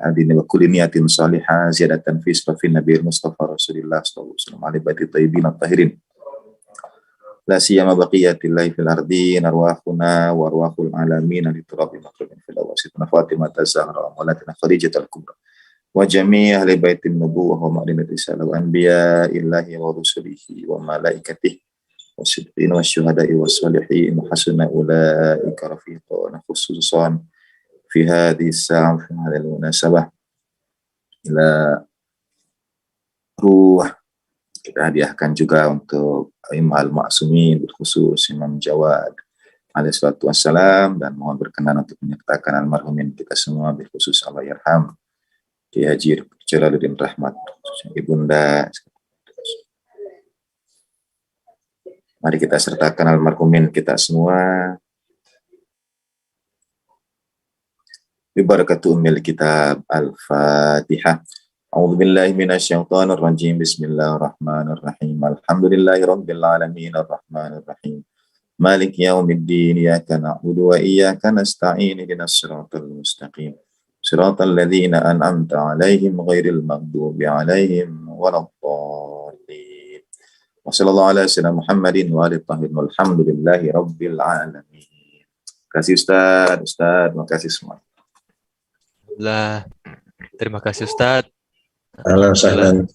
adini wa kulli niyatin salihah ziyadatan fi safin nabiyil mustafa rasulillah sallallahu alaihi wasallam ali baiti tayyibin at-tahirin la siyama baqiyatillahi fil ardi arwahuna wa arwahul alamin li turabi maqamin fil awasitna Fatimah az-Zahra wa latina Khadijah al-Kubra wa jami' ahli baitin nubuwah wa ma'dinati salam anbiya illahi wa rusulihi wa malaikatihi wa sidqin wa syuhada'i wa salihin wa hasuna ulaika rafiqa khususan fi hadhihi as-sa'ah fi hadhihi al-munasabah ila ruh. Kita hadiahkan juga untuk Imam Al-Ma'sumin, khusus Imam Jawad, alaihi salatu wassalam, dan mohon berkenan untuk menyertakan almarhumin kita semua, khusus Allah yarham Kiai Haji Jalaluddin Rahmat, Ibunda. Mari kita sertakan almarhumin kita semua bibarakatu ummil kitab. Al-Fatihah. A'udzu billahi minasyaitonir rajim. Bismillahirrahmanirrahim. Alhamdulillahi rabbil alamin arrahmanir rahim. Maliki yaumiddin. Iyyaka na'budu wa iyyaka nasta'in. Ihdinas siratal mustaqim. Siratal ladzina an'amta 'alaihim ghairil maghdubi 'alaihim waladdallin. Wassallallahu ala sayyidina Muhammadin wa alihi tahirin walhamdulillahi rabbil alamin. Terima kasih Ustaz, terima kasih semua. Terima kasih Ustadz. Halo, sahlan.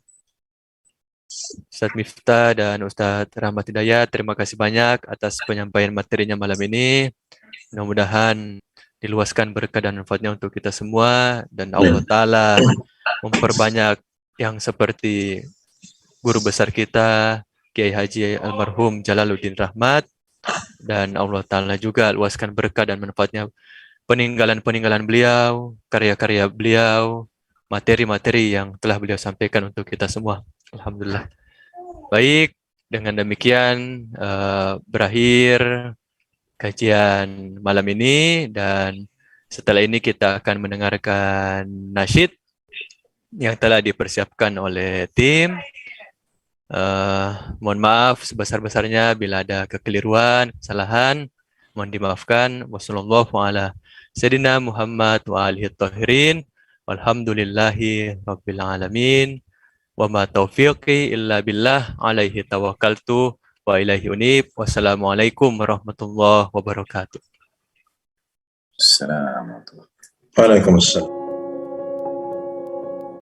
Ustadz Miftah dan Ustadz Rahmat Hidayat, terima kasih banyak atas penyampaian materinya malam ini. Mudah-mudahan diluaskan berkah dan manfaatnya untuk kita semua, dan Allah Ta'ala memperbanyak yang seperti guru besar kita, Kiai Haji almarhum Jalaluddin Rahmat, dan Allah Ta'ala juga luaskan berkah dan manfaatnya peninggalan-peninggalan beliau, karya-karya beliau, materi-materi yang telah beliau sampaikan untuk kita semua. Alhamdulillah. Baik, dengan demikian berakhir kajian malam ini, dan setelah ini kita akan mendengarkan nasyid yang telah dipersiapkan oleh tim. Mohon maaf sebesar-besarnya bila ada kekeliruan, kesalahan, mohon dimaafkan. Wassallallahu ala sayyidina Muhammad wa alihi tahirin. Walhamdulillahi rabbil alamin. Wa ma taufiqi illa billah, alaihi tawakkaltu wa ilaihi unib. Wassalamualaikum warahmatullahi wabarakatuh. Assalamualaikum. Waalaikumsalam.